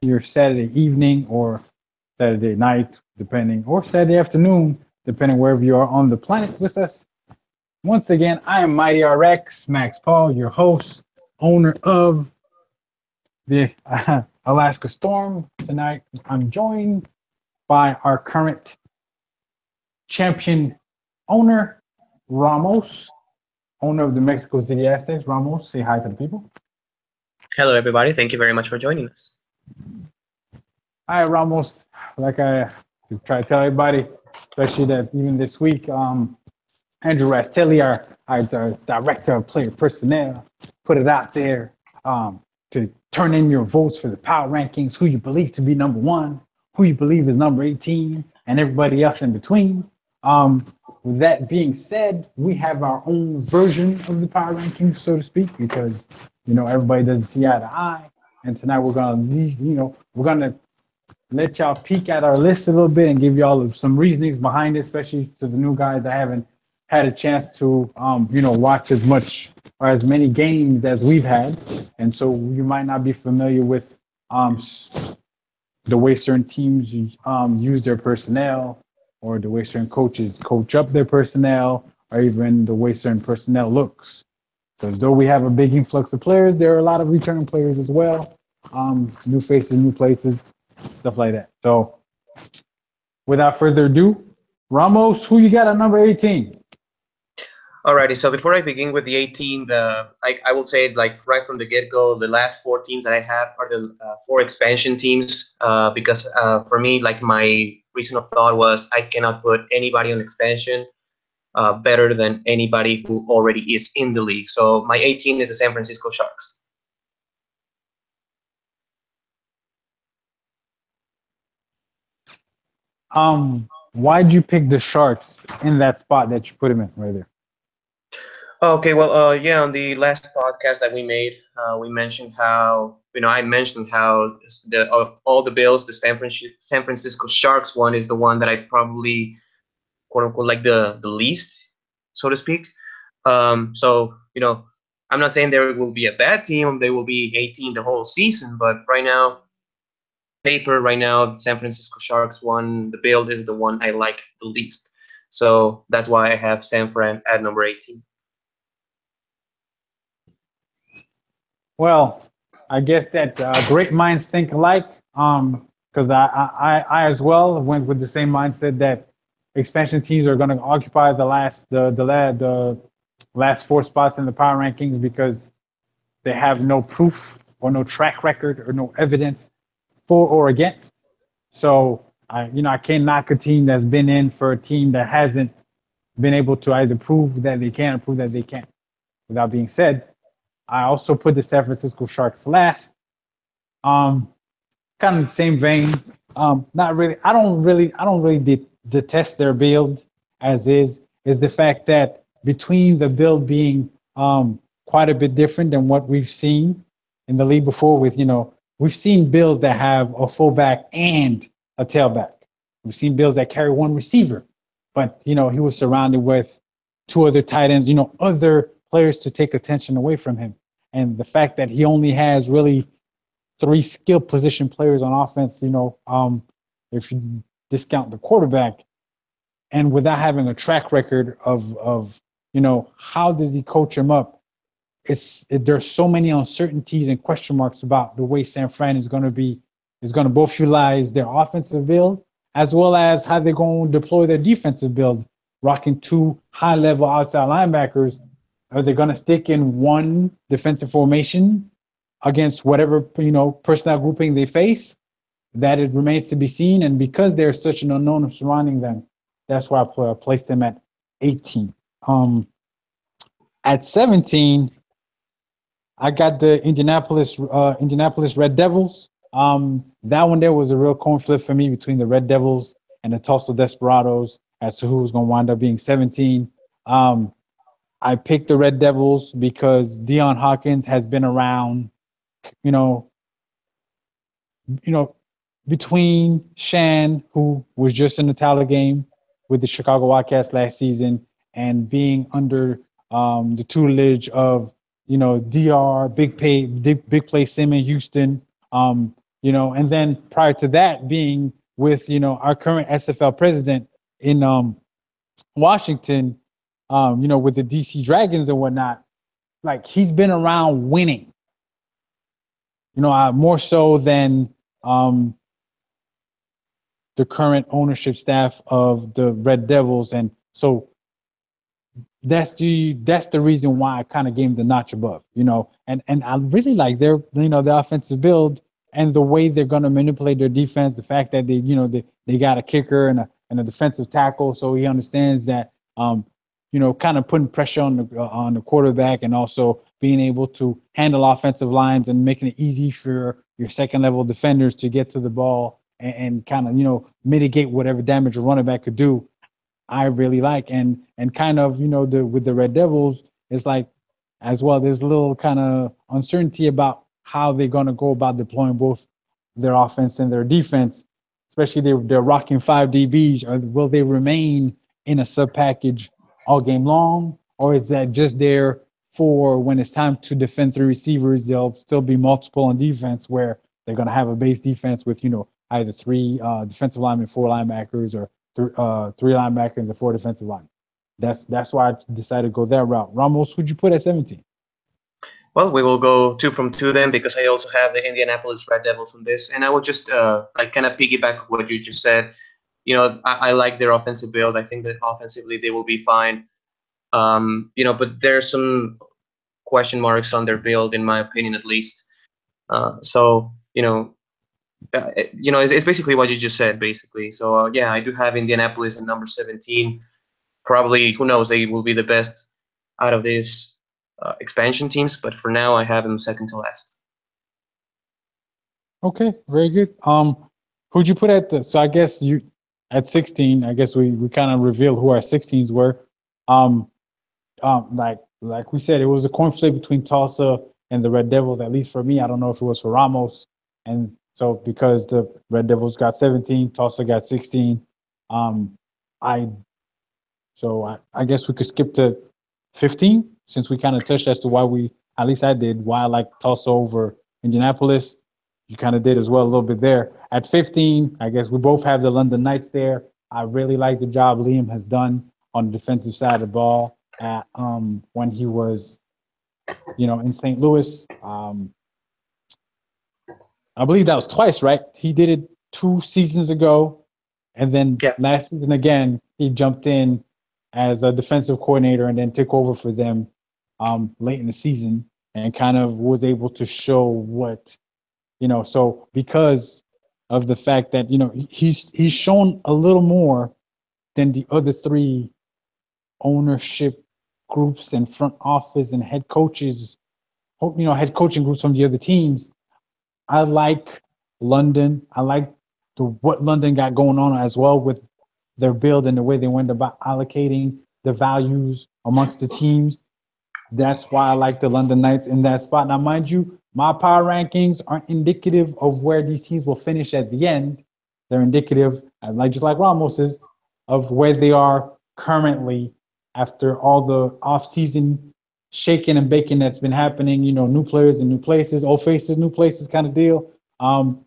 your Saturday evening or Saturday night, depending, or Saturday afternoon, depending wherever you are on the planet with us. Once again, I am Mighty RX, Max Paul, your host, owner of the Alaska Storm. Tonight, I'm joined by our current champion owner, Ramos, owner of the Mexico City Aztecs. Ramos, say hi to the people. Hello, everybody. Thank you very much for joining us. Hi, Ramos. Like I try to tell everybody, especially that even this week, Andrew Rastelli, our director of player personnel, put it out there to turn in your votes for the power rankings, who you believe to be number one, who you believe is number 18, and everybody else in between. With that being said, we have our own version of the power rankings, so to speak, because everybody doesn't see eye to eye. And tonight we're gonna let y'all peek at our list a little bit and give y'all some reasonings behind it, especially to the new guys that haven't had a chance to, watch as much or as many games as we've had. And so you might not be familiar with the way certain teams use their personnel or the way certain coaches coach up their personnel or even the way certain personnel looks. Because though we have a big influx of players, there are a lot of returning players as well. New faces, new places, stuff like that. So, without further ado, Ramos, who you got at number 18? Alrighty, so before I begin with the 18, I will say like right from the get-go, the last four teams that I have are the four expansion teams. Because for me, like my reason of thought was I cannot put anybody on expansion better than anybody who already is in the league. So my 18 is the San Francisco Sharks. Why'd you pick the Sharks in that spot that you put him in right there? Okay, well, yeah, on the last podcast that we made, we mentioned how, I mentioned how of all the Bills, the San Francisco Sharks one is the one that I probably, quote unquote, like the least, so to speak. So, I'm not saying there will be a bad team, they will be 18 the whole season, but right now, paper, right now, the San Francisco Sharks one, the build is the one I like the least. So that's why I have San Fran at number 18. Well, I guess that great minds think alike. Because I as well went with the same mindset that expansion teams are going to occupy the last four spots in the power rankings because they have no proof or no track record or no evidence for or against. So I can't knock a team that's been in for a team that hasn't been able to either prove that they can or prove that they can't. With that being said, I also put the San Francisco Sharks last. Um, Kind of the same vein. Not really. I don't really detest their build as is. Is the fact that between the build being quite a bit different than what we've seen in the league before. With we've seen builds that have a fullback and a tailback. We've seen builds that carry one receiver, but he was surrounded with two other tight ends. Other players to take attention away from him. And the fact that he only has really three skill position players on offense, if you discount the quarterback, and without having a track record of how does he coach him up? There's so many uncertainties and question marks about the way San Fran is going to both utilize their offensive build as well as how they're going to deploy their defensive build, rocking two high level outside linebackers. Are they going to stick in one defensive formation against whatever personnel grouping they face? That it remains to be seen. And because there's such an unknown surrounding them, that's why I placed them at 18. At 17, I got the Indianapolis Red Devils. That one there was a real coin flip for me between the Red Devils and the Tulsa Desperados as to who was going to wind up being 17. Um, I picked the Red Devils because Deion Hawkins has been around, you know, you know, between Shan, who was just in the title game with the Chicago Wildcats last season, and being under the tutelage of, DR, Big Play Sim in Houston. And then prior to that being with, our current SFL president in Washington, with the DC Dragons and whatnot, like he's been around winning, more so than the current ownership staff of the Red Devils. And so that's the reason why I kind of gave them the notch above, and I really like their offensive build and the way they're going to manipulate their defense. The fact that they got a kicker and a defensive tackle, so he understands that kind of putting pressure on the quarterback, and also being able to handle offensive lines and making it easy for your second level defenders to get to the ball and kind of mitigate whatever damage a running back could do. I really like, and kind of with the Red Devils, it's like as well. There's a little kind of uncertainty about how they're going to go about deploying both their offense and their defense, especially they're rocking 5 DBs. Or will they remain in a sub package all game long, or is that just there for when it's time to defend 3 receivers? There'll still be multiple on defense where they're going to have a base defense with either 3 defensive linemen, 4 linebackers, or 3 linebackers and 4 defensive linemen. That's why I decided to go that route. Ramos, who'd you put at 17? Well, we will go 2 from 2 then, because I also have the Indianapolis Red Devils on this, and I will just like kind of piggyback what you just said. I like their offensive build. I think that offensively they will be fine. But there's some question marks on their build, in my opinion, at least. It's basically what you just said, basically. So yeah, I do have Indianapolis at number 17. Probably, who knows, they will be the best out of these expansion teams. But for now, I have them second to last. Okay, very good. Who'd you put so I guess you at 16? I guess we kind of revealed who our 16s were. Like we said, it was a coin flip between Tulsa and the Red Devils. At least for me, I don't know if it was for Ramos. And so because the Red Devils got 17, Tulsa got 16. I guess we could skip to 15, since we kind of touched as to why at least I did, why I like Tulsa over Indianapolis. You kind of did as well a little bit there. At 15, I guess we both have the London Knights there. I really like the job Liam has done on the defensive side of the ball when he was, in St. Louis. I believe that was twice, right? He did it 2 seasons ago, and then last season again, he jumped in as a defensive coordinator and then took over for them late in the season, and kind of was able to show what, so because of the fact that, he's shown a little more than the other 3 ownership groups and front office and head coaches, head coaching groups from the other teams. I like London. I like what London got going on as well with their build and the way they went about allocating the values amongst the teams. That's why I like the London Knights in that spot. Now, mind you, my power rankings aren't indicative of where these teams will finish at the end. They're indicative, just like Ramos's, of where they are currently after all the off-season shaking and baking that's been happening. New players in new places, old faces, new places kind of deal.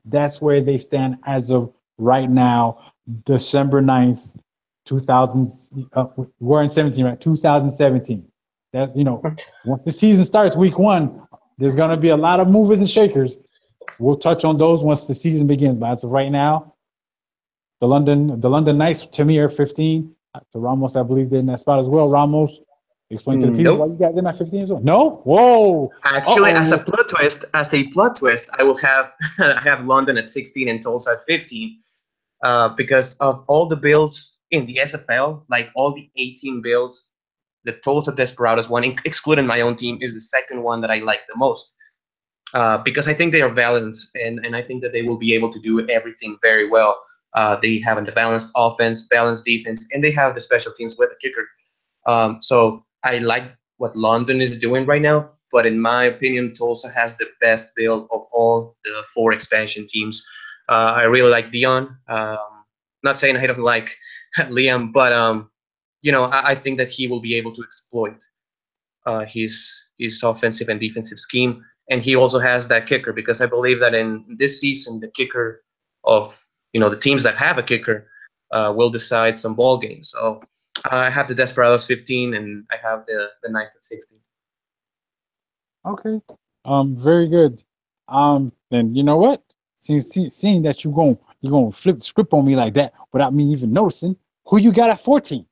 That's where they stand as of right now, December 9th, 2000. We're in 17, right? 2017. That once the season starts, week 1, there's gonna be a lot of movers and shakers. We'll touch on those once the season begins. But as of right now, the London Knights to me are 15. To Ramos, I believe they're in that spot as well. Ramos, explain to the people why you got them at 15 as well. No, whoa. Actually, as a plot twist, I will have I have London at 16 and Tulsa at 15, because of all the bills in the SFL, like all the 18 bills. The Tulsa Desperados one, excluding my own team, is the second one that I like the most, because I think they are balanced, and I think that they will be able to do everything very well. They have a balanced offense, balanced defense, and they have the special teams with a kicker. So I like what London is doing right now, but in my opinion, Tulsa has the best build of all the 4 expansion teams. I really like Dion. Not saying I don't like Liam, but I think that he will be able to exploit his offensive and defensive scheme. and he also has that kicker because I believe that in this season the kicker of the teams that have a kicker will decide some ball games. So I have the Desperados 15, and I have the Knights at 16. Okay. Very good. Then you know what? Seeing that you're gonna flip the script on me like that without me even noticing, who you got at 14?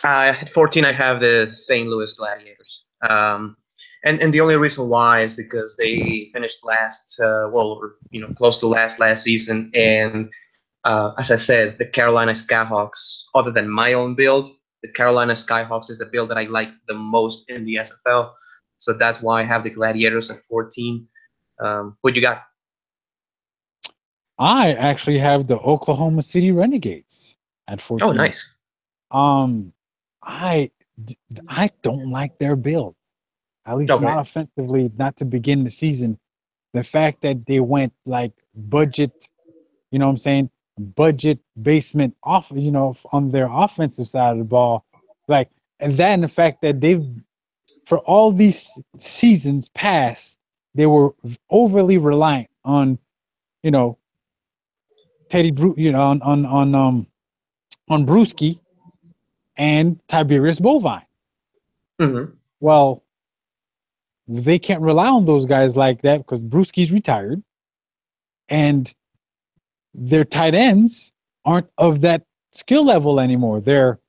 At 14, I have the St. Louis Gladiators. And the only reason why is because they finished last, close to last season. And as I said, the Carolina Skyhawks, other than my own build, the Carolina Skyhawks is the build that I like the most in the SFL. So that's why I have the Gladiators at 14. What you got? I actually have the Oklahoma City Renegades at Oh, 14. nice. Um, I I don't like their build, at least not Okay. offensively, not to begin the season. The fact that they went like budget, you know what I'm saying, budget basement off, on their offensive side of the ball, like, and that and the fact that they've for all these seasons past, they were overly reliant on, you know, Teddy Bru, on Brewski and Tiberius Bovine. Hmm. Well, they can't rely on those guys like that because Brewski's retired and their tight ends aren't of that skill level anymore. They're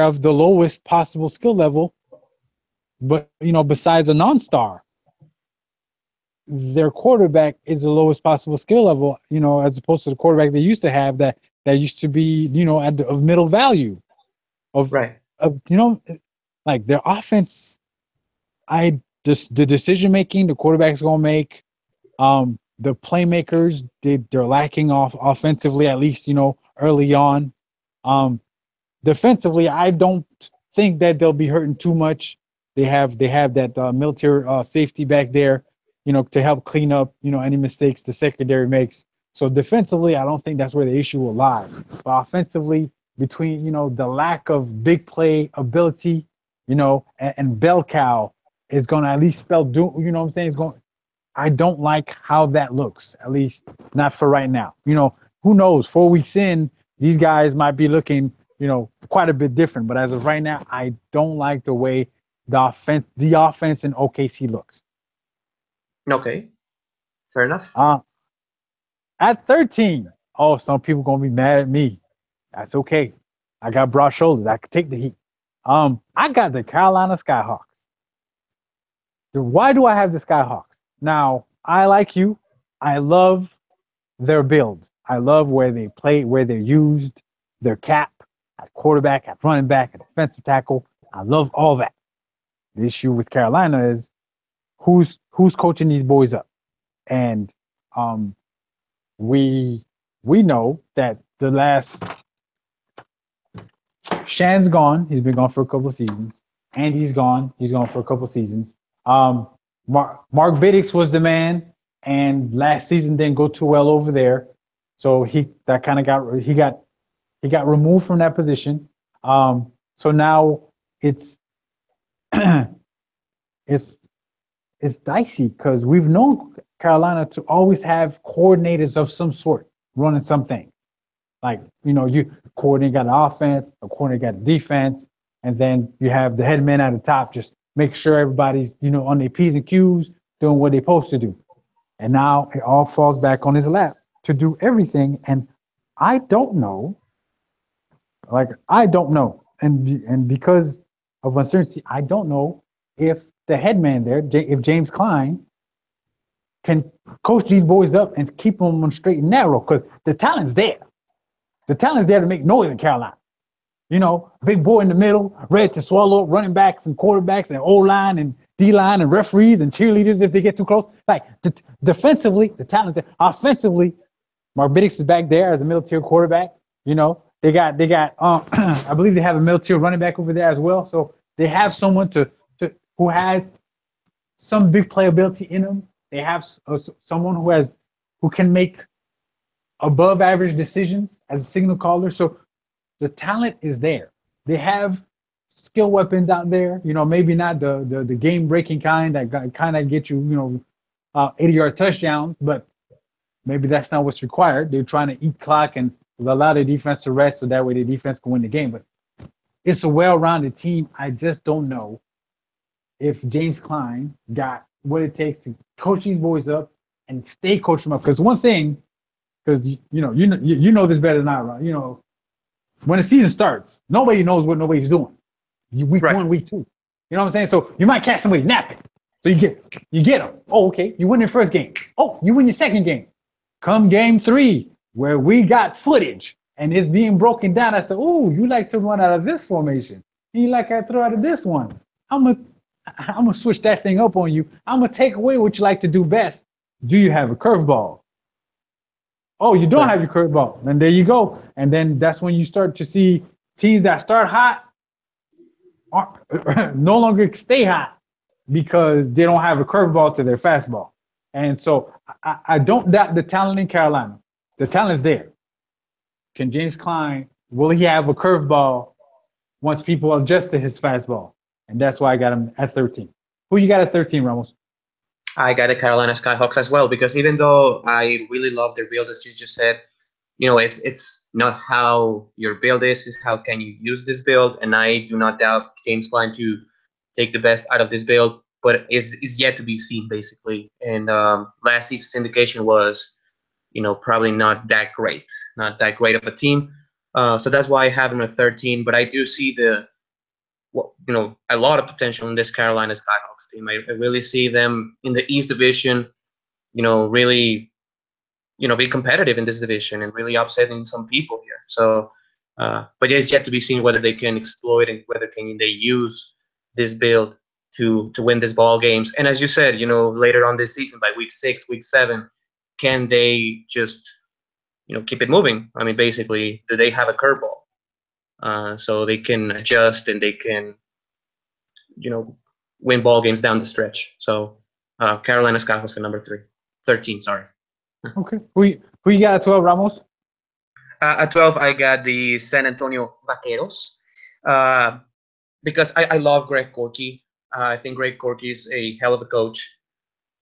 of the lowest possible skill level, but besides a non-star, their quarterback is the lowest possible skill level, as opposed to the quarterback they used to have that used to be, at the of middle value of Right. like their offense. I just the decision making the quarterback's gonna make, the playmakers they're lacking off offensively, at least early on. Um, Defensively, I don't think that they'll be hurting too much. They have that military safety back there, to help clean up any mistakes the secondary makes. So defensively, I don't think that's where the issue will lie. But offensively, between the lack of big play ability, and bell cow is going to at least spell do. You know what I'm saying? It's going. I don't like how that looks. At least not for right now. Who knows? 4 weeks in, these guys might be looking quite a bit different. But as of right now, I don't like the way the offense in OKC looks. Okay. Fair enough. At 13, oh, some people gonna be mad at me. That's okay. I got broad shoulders. I can take the heat. I got the Carolina Skyhawks. Why do I have the Skyhawks? Now, I like you. I love their build. I love where they play, where they're used, their cap at quarterback, at running back, at defensive tackle. I love all that. The issue with Carolina is who's coaching these boys up, and um, we we know that the last Shan's gone. He's been gone for a couple of seasons. Andy's gone. He's gone for a couple of seasons. Mark Biddix was the man, and last season didn't go too well over there. So he got removed from that position. So now it's it's it's dicey because we've known Carolina to always have coordinators of some sort running something. Like, you coordinate got the offense, a coordinator got the defense, and then you have the head man at the top, just make sure everybody's, on their P's and Q's doing what they're supposed to do. And now it all falls back on his lap to do everything. And I don't know, I don't know. And because of uncertainty, I don't know if the head man there, if James Klein, can coach these boys up and keep them on straight and narrow because the talent's there. The talent's there to make noise in Carolina. Big boy in the middle, ready to swallow up running backs and quarterbacks and O line and D line and referees and cheerleaders if they get too close. Like defensively, the talent's there. Offensively, Mark Biddix is back there as a military quarterback. They got I believe they have a military running back over there as well. So they have someone to who has some big playability in them. They have someone who can make above average decisions as a signal caller. So the talent is there. They have skill weapons out there. Maybe not the game breaking kind that kind of get you, 80-yard touchdowns, but maybe that's not what's required. They're trying to eat clock and allow the defense to rest so that way the defense can win the game. But it's a well-rounded team. I just don't know if James Klein got what it takes to coach these boys up and stay coaching them up. Because one thing, because you know this better than I, right? When the season starts, nobody knows what nobody's doing. Week Right. 1, week 2. You know what I'm saying? So you might catch somebody napping. So you get them. Oh, okay. You win your first game. Oh, you win your second game. Come game 3, where we got footage and it's being broken down. I said, oh, you like to run out of this formation. You like to throw out of this one. I'm gonna switch that thing up on you. I'm gonna take away what you like to do best. Do you have a curveball? Oh, you don't Right. have your curveball. And there you go. And then that's when you start to see teams that start hot no longer stay hot because they don't have a curveball to their fastball. And so I don't doubt the talent in Carolina. The talent's there. Can James Klein, will he have a curveball once people adjust to his fastball? And that's why I got him at 13. Who you got at 13, Ramos? I got the Carolina Skyhawks as well because even though I really love their build, as you just said, it's not how your build is, it's how can you use this build. And I do not doubt James Klein to take the best out of this build, but is yet to be seen basically. And last season's indication was, probably not that great, not that great of a team. So that's why I have him at 13. But I do see a lot of potential in this Carolina Skyhawks team. I really see them in the East Division, really, be competitive in this division and really upsetting some people here. So, but it's yet to be seen whether they can exploit and whether they use this build to win these ball games. And as you said, later on this season, by week 6, week 7, can they just, keep it moving? I mean, basically, do they have a curveball? So they can adjust and they can, win ball games down the stretch. So Carolina Skyhawks at number 13, sorry. Okay. Who you got at 12, Ramos? At 12, I got the San Antonio Vaqueros because I love Greg Corky. I think Greg Corky is a hell of a coach.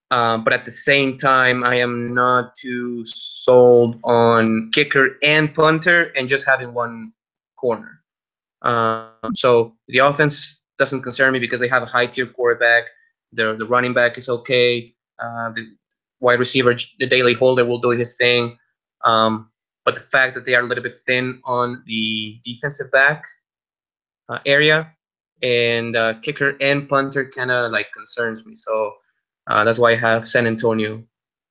But at the same time, I am not too sold on kicker and punter and just having one corner. So the offense doesn't concern me because they have a high-tier quarterback. The running back is okay. The wide receiver, the Daily Holder, will do his thing. But the fact that they are a little bit thin on the defensive back area and kicker and punter kind of like concerns me. So that's why I have San Antonio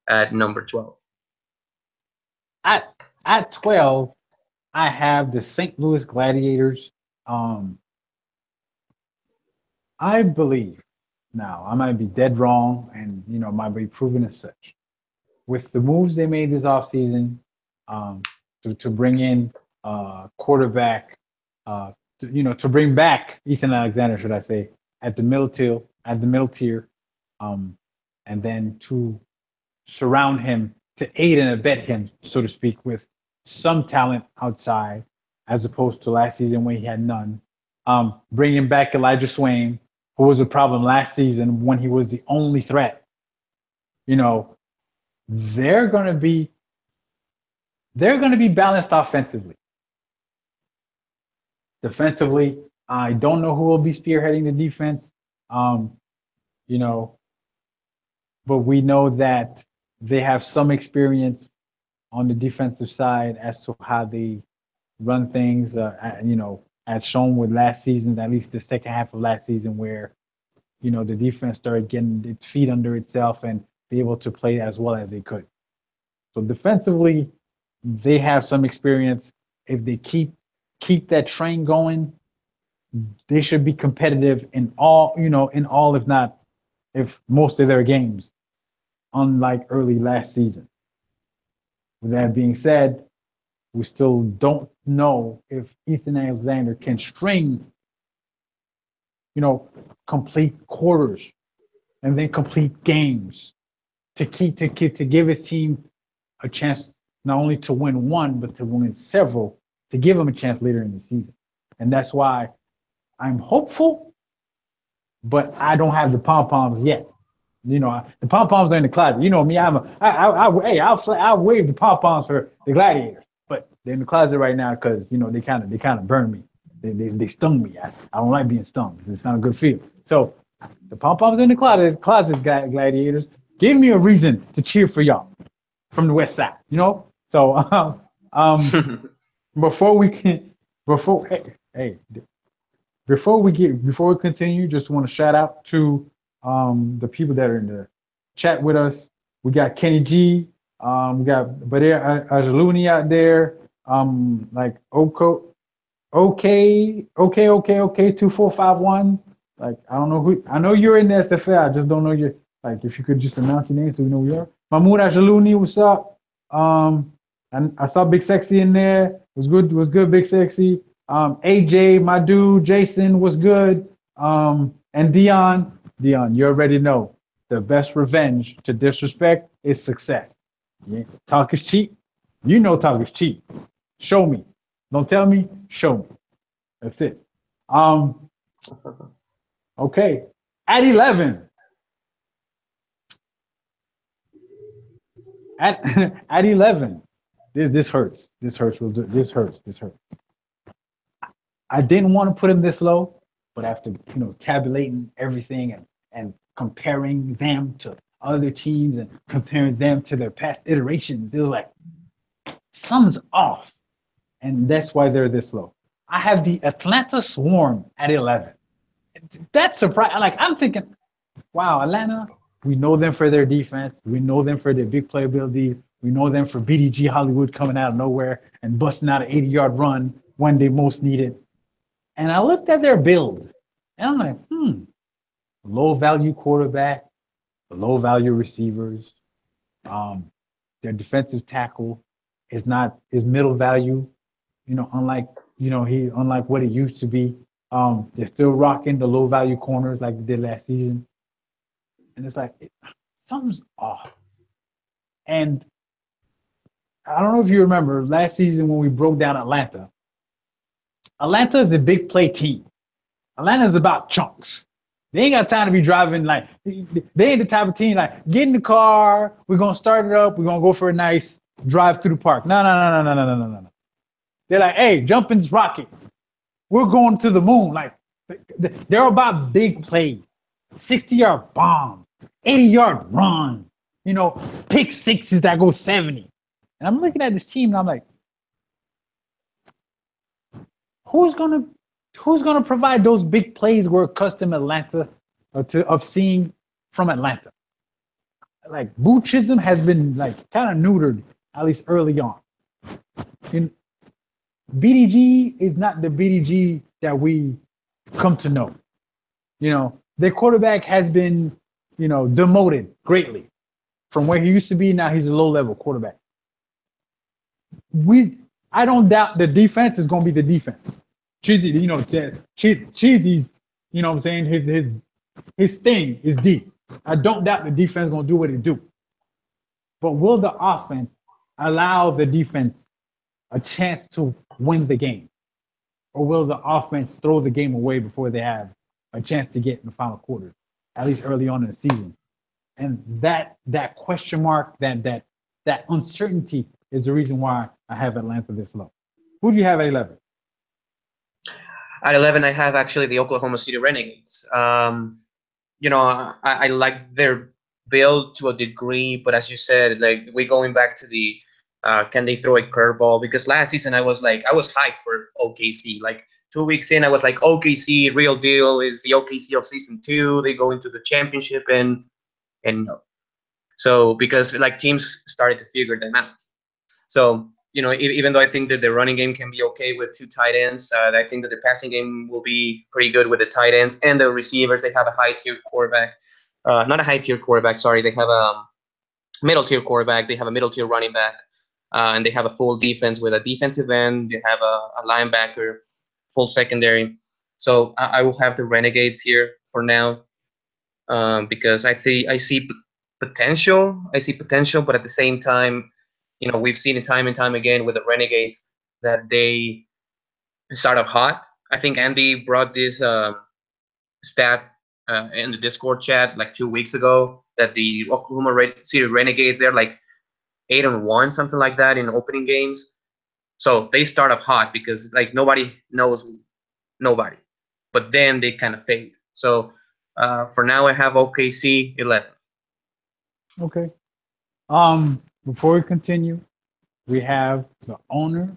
at number 12. At 12, I have the St. Louis Gladiators. I believe, now I might be dead wrong and might be proven as such, with the moves they made this offseason, to bring in quarterback, to bring back Ethan Alexander, should I say, at the middle tier, and then to surround him, to aid and abet him, so to speak, with some talent outside, as opposed to last season when he had none. Bringing back Elijah Swain, who was a problem last season when he was the only threat. They're going to be balanced offensively. Defensively, I don't know who will be spearheading the defense. But we know that they have some experience on the defensive side as to how they run things. As shown with last season, at least the second half of last season, where the defense started getting its feet under itself and be able to play as well as they could. So defensively, they have some experience. If they keep that train going, they should be competitive in all, if most of their games, unlike early last season. With that being said, we still don't know if Ethan Alexander can string, complete quarters and then complete games to give his team a chance not only to win one but to win several, to give him a chance later in the season. And that's why I'm hopeful, but I don't have the pom poms yet. The pom poms are in the closet. You know me. Hey, I'll wave the pom poms for the gladiators, but they're in the closet right now because they kind of burn me. They stung me. I don't like being stung. It's not a good feel. So the pom poms in the closet, gladiators. Give me a reason to cheer for y'all from the west side. So um, before we can, before hey, before we continue, just want to shout out to the people that are in the chat with us. We got Kenny G, we got Bader Ajaluni out there, like okay, 2451. Like I don't know who. I know you're in the SFL. I just don't know your, like, if you could just announce your name so we know who you are. Mahmoud Ajaluni, what's up? And I saw Big Sexy in there. Was good, Big Sexy. AJ, my dude, Jason was good. And Dion, you already know the best revenge to disrespect is success. Yeah. Talk is cheap. You know talk is cheap. Show me. Don't tell me, show me. That's it. Um, okay. At 11. At at 11. This hurts. This hurts. This hurts. This hurts. I didn't want to put him this low, but after tabulating everything and comparing them to other teams and comparing them to their past iterations, it was like something's off, and that's why they're this low. I have the Atlanta Swarm at 11. That's surprising. Like I'm thinking, wow, Atlanta. We know them for their defense. We know them for their big playability. We know them for BDG Hollywood coming out of nowhere and busting out an 80-yard run when they most need it. And I looked at their builds, and I'm like, low value quarterback, low value receivers. Um, their defensive tackle is middle value. Unlike what it used to be. They're still rocking the low value corners like they did last season, and it's like something's off. And I don't know if you remember last season when we broke down Atlanta. Atlanta is a big play team. Atlanta's about chunks. They ain't got time to be driving like they ain't the type of team like get in the car. We're gonna start it up. We're gonna go for a nice drive through the park. No, no, no, no, no, no, no, no, no. They're like, hey, jump in this rocket. We're going to the moon. Like they're about big plays, 60-yard bombs, 80-yard runs. Pick sixes that go 70. And I'm looking at this team and I'm like, who's gonna provide those big plays we're accustomed Atlanta of seeing from Atlanta? Like Boo Chisholm has been like kind of neutered at least early on. And BDG is not the BDG that we come to know. Their quarterback has been, demoted greatly from where he used to be. Now he's a low-level quarterback. I don't doubt the defense is going to be the defense. Cheesy, Cheesy's, what I'm saying? His thing is deep. I don't doubt the defense is going to do what it do. But will the offense allow the defense a chance to win the game? Or will the offense throw the game away before they have a chance to get in the final quarter, at least early on in the season? And that question mark, that uncertainty is the reason why I have Atlanta this low. Who do you have at 11? At 11, I have actually the Oklahoma City Renegades. I like their build to a degree, but as you said, like we're going back to the can they throw a curveball? Because last season I was hyped for OKC. Like 2 weeks in, I was like, OKC, real deal, is the OKC of season 2. They go into the championship and no. So because like teams started to figure them out. So even though I think that the running game can be okay with 2 tight ends, I think that the passing game will be pretty good with the tight ends and the receivers. They have a high tier quarterback, not a high tier quarterback. Sorry, they have a middle tier quarterback. They have a middle tier running back, and they have a full defense with a defensive end. They have a linebacker, full secondary. So I will have the Renegades here for now, because I see potential. I see potential, but at the same time, we've seen it time and time again with the Renegades that they start off hot I think Andy brought this stat in the Discord chat like 2 weeks ago that the Oklahoma City Renegades, they're like 8-1, something like that in opening games. So they start up hot because like nobody knows nobody, but then they kind of fade. So for now, I have OKC 11. Okay. Before we continue, we have the owner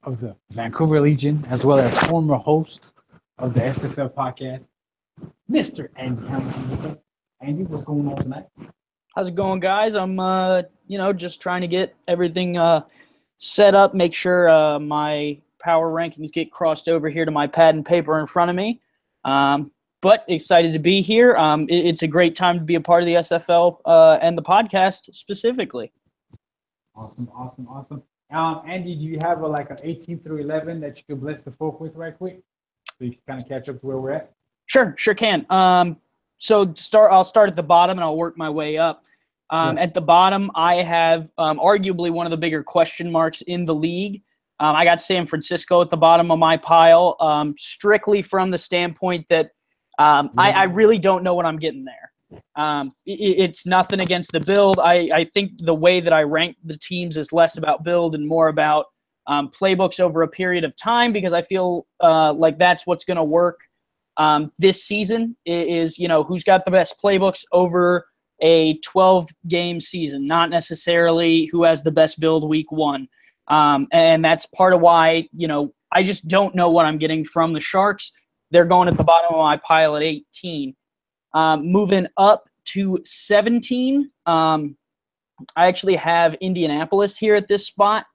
of the Vancouver Legion, as well as former host of the SFL podcast, Mr. Andy Hamilton with us. Andy, what's going on tonight? How's it going, guys? I'm, just trying to get everything set up, make sure my power rankings get crossed over here to my pad and paper in front of me. But excited to be here. It's a great time to be a part of the SFL and the podcast specifically. Awesome. Andy, do you have like an 18 through 11 that you could bless the folk with right quick, so you can kind of catch up to where we're at? Sure can. So I'll start at the bottom and I'll work my way up. At the bottom, I have arguably one of the bigger question marks in the league. I got San Francisco at the bottom of my pile, strictly from the standpoint that I really don't know what I'm getting there. It's nothing against the build. I think the way that I rank the teams is less about build and more about playbooks over a period of time, because I feel like that's what's going to work this season is, who's got the best playbooks over a 12-game season, not necessarily who has the best build week one. And that's part of why, I just don't know what I'm getting from the Sharks. They're going at the bottom of my pile at 18. Moving up to 17, I actually have Indianapolis here at this spot.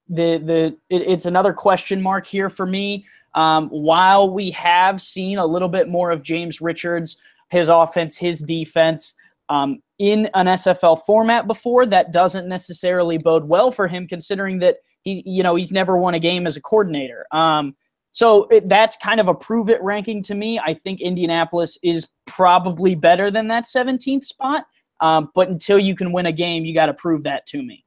It's another question mark here for me. While we have seen a little bit more of James Richards, his offense, his defense, in an SFL format before, that doesn't necessarily bode well for him, considering that he's never won a game as a coordinator. So that's kind of a prove-it ranking to me. I think Indianapolis is probably better than that 17th spot, but until you can win a game, you got to prove that to me.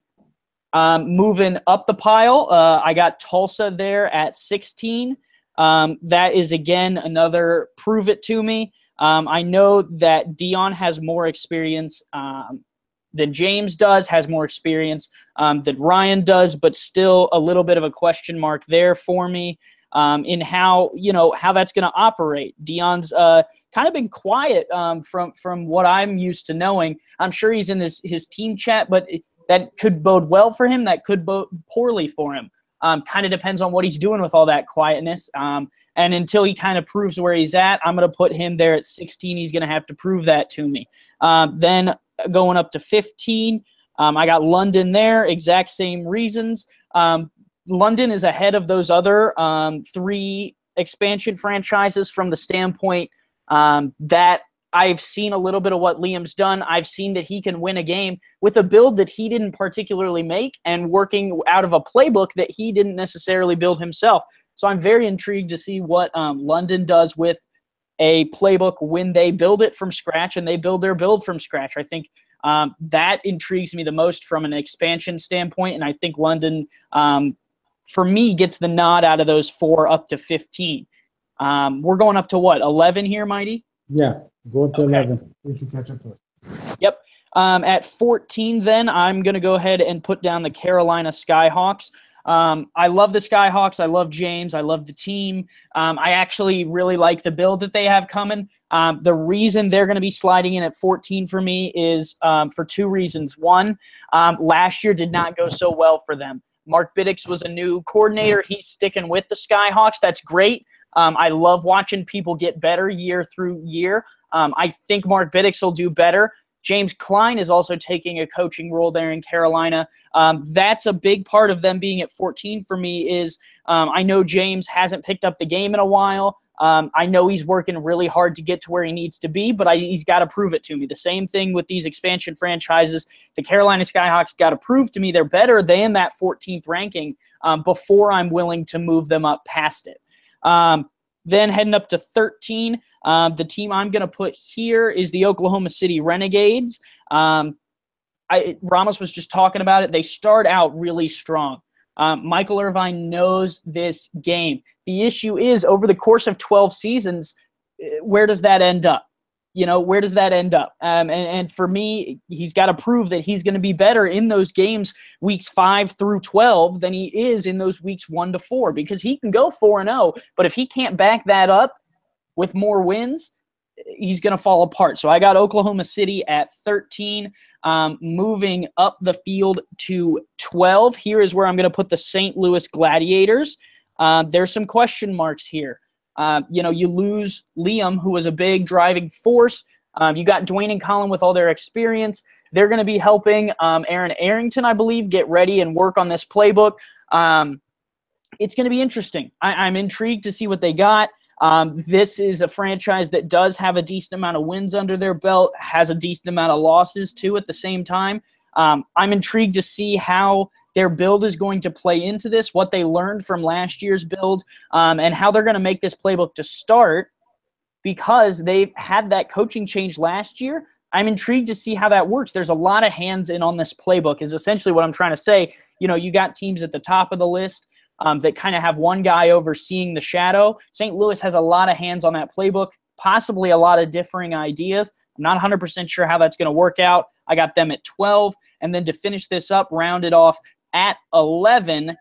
Moving up the pile, I got Tulsa there at 16. That is, again, another prove it to me. I know that Dion has more experience than James does, has more experience than Ryan does, but still a little bit of a question mark there for me. In how that's going to operate. Dion's kind of been quiet from what I'm used to knowing. I'm sure he's in his team chat, but that could bode well for him. That could bode poorly for him. Kind of depends on what he's doing with all that quietness. And until he kind of proves where he's at, I'm going to put him there at 16. He's going to have to prove that to me. Then going up to 15, I got London there, exact same reasons. London is ahead of those other three expansion franchises from the standpoint that I've seen a little bit of what Liam's done. I've seen that he can win a game with a build that he didn't particularly make and working out of a playbook that he didn't necessarily build himself. So I'm very intrigued to see what London does with a playbook when they build it from scratch and they build their build from scratch. I think that intrigues me the most from an expansion standpoint, and I think London for me, gets the nod out of those 4 up to 15. We're going up to what, 11 here, Mighty? Yeah, go up to 11. We can catch up to it. Yep. At 14, then, I'm going to go ahead and put down the Carolina Skyhawks. I love the Skyhawks. I love James. I love the team. I actually really like the build that they have coming. The reason they're going to be sliding in at 14 for me is for 2 reasons. One, last year did not go so well for them. Mark Biddix was a new coordinator. He's sticking with the Skyhawks. That's great. I love watching people get better year through year. I think Mark Biddix will do better. James Klein is also taking a coaching role there in Carolina. That's a big part of them being at 14 for me is I know James hasn't picked up the game in a while. I know he's working really hard to get to where he needs to be, but he's got to prove it to me. The same thing with these expansion franchises. The Carolina Skyhawks got to prove to me they're better than that 14th ranking before I'm willing to move them up past it. Then heading up to 13, the team I'm going to put here is the Oklahoma City Renegades. Ramos was just talking about it. They start out really strong. Michael Irvine knows this game. The issue is, over the course of 12 seasons, where does that end up? Where does that end up? And for me, he's got to prove that he's going to be better in those games, weeks 5 through 12, than he is in those weeks 1 to 4, because he can go 4-0, but if he can't back that up with more wins, he's going to fall apart. So I got Oklahoma City at 13. Moving up the field to 12, here is where I'm going to put the St. Louis Gladiators. There's some question marks here. You lose Liam, who was a big driving force. You got Dwayne and Colin with all their experience. They're going to be helping Aaron Arrington, I believe, get ready and work on this playbook. It's going to be interesting. I'm intrigued to see what they got. This is a franchise that does have a decent amount of wins under their belt, has a decent amount of losses too at the same time. I'm intrigued to see how their build is going to play into this, what they learned from last year's build, and how they're going to make this playbook to start, because they've had that coaching change last year. I'm intrigued to see how that works. There's a lot of hands in on this playbook is essentially what I'm trying to say. You got teams at the top of the list that kind of have one guy overseeing the shadow. St. Louis has a lot of hands on that playbook, possibly a lot of differing ideas. I'm not 100% sure how that's going to work out. I got them at 12. And then to finish this up, rounded off at 11,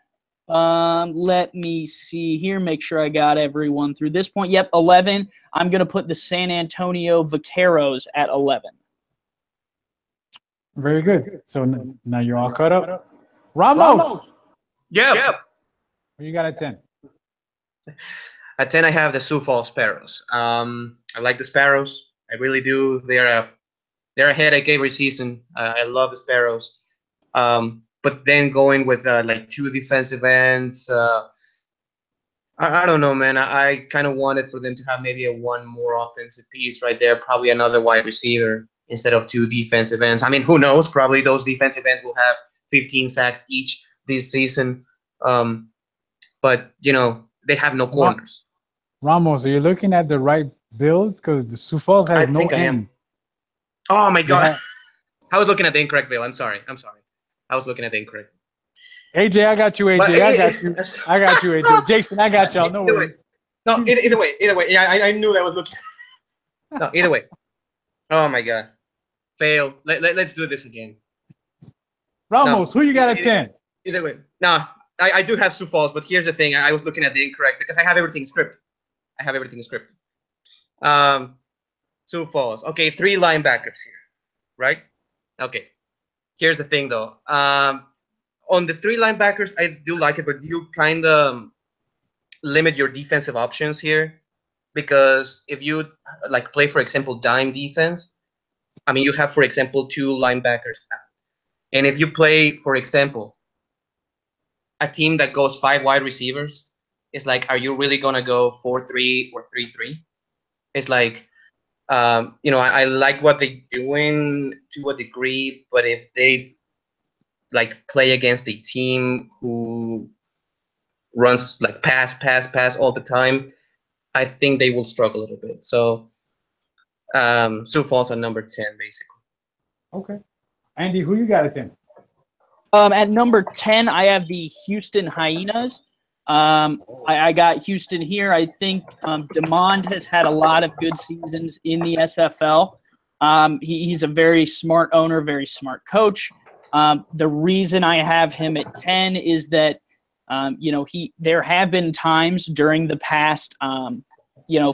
let me see here, make sure I got everyone through this point. Yep, 11. I'm going to put the San Antonio Vaqueros at 11. Very good. So now you're all caught up. Ramos. Yeah. What you got at 10? At 10, I have the Sioux Falls Sparrows. I like the Sparrows. I really do. They're a headache every season. I love the Sparrows. But then going with like 2 defensive ends, I don't know, man. I kind of wanted for them to have maybe one more offensive piece right there, probably another wide receiver instead of 2 defensive ends. I mean, who knows? Probably those defensive ends will have 15 sacks each this season. But, they have no corners. Ramos, are you looking at the right build? Because the Sioux Falls has no end. I am. Oh, my God. I was looking at the incorrect build. I'm sorry. I was looking at the incorrect. AJ, I got you, AJ. I got you, AJ. Jason, I got y'all. No worries. No, either way. Yeah, I knew I was looking. No, either way. Oh, my God. Fail. Let's do this again. Ramos, who you got at 10? Either way. No, I do have Sioux Falls, but here's the thing. I was looking at the incorrect because I have everything scripted. Sioux Falls. Okay, 3 linebackers here, right? Okay. Here's the thing, though. On the 3 linebackers, I do like it, but you kind of limit your defensive options here, because if you play, for example, dime defense, I mean, you have, for example, 2 linebackers out. And if you play, for example, a team that goes 5 wide receivers, it's like, are you really going to go 4-3 or 3-3? It's like, I like what they're doing to a degree, but if they play against a team who runs pass all the time, I think they will struggle a little bit. So Sioux Falls on number 10, basically. Okay. Andy, who you got at 10? At number 10, I have the Houston Hyenas. I got Houston here. I think DeMond has had a lot of good seasons in the SFL. He's a very smart owner, very smart coach. The reason I have him at 10 is that, there have been times during the past,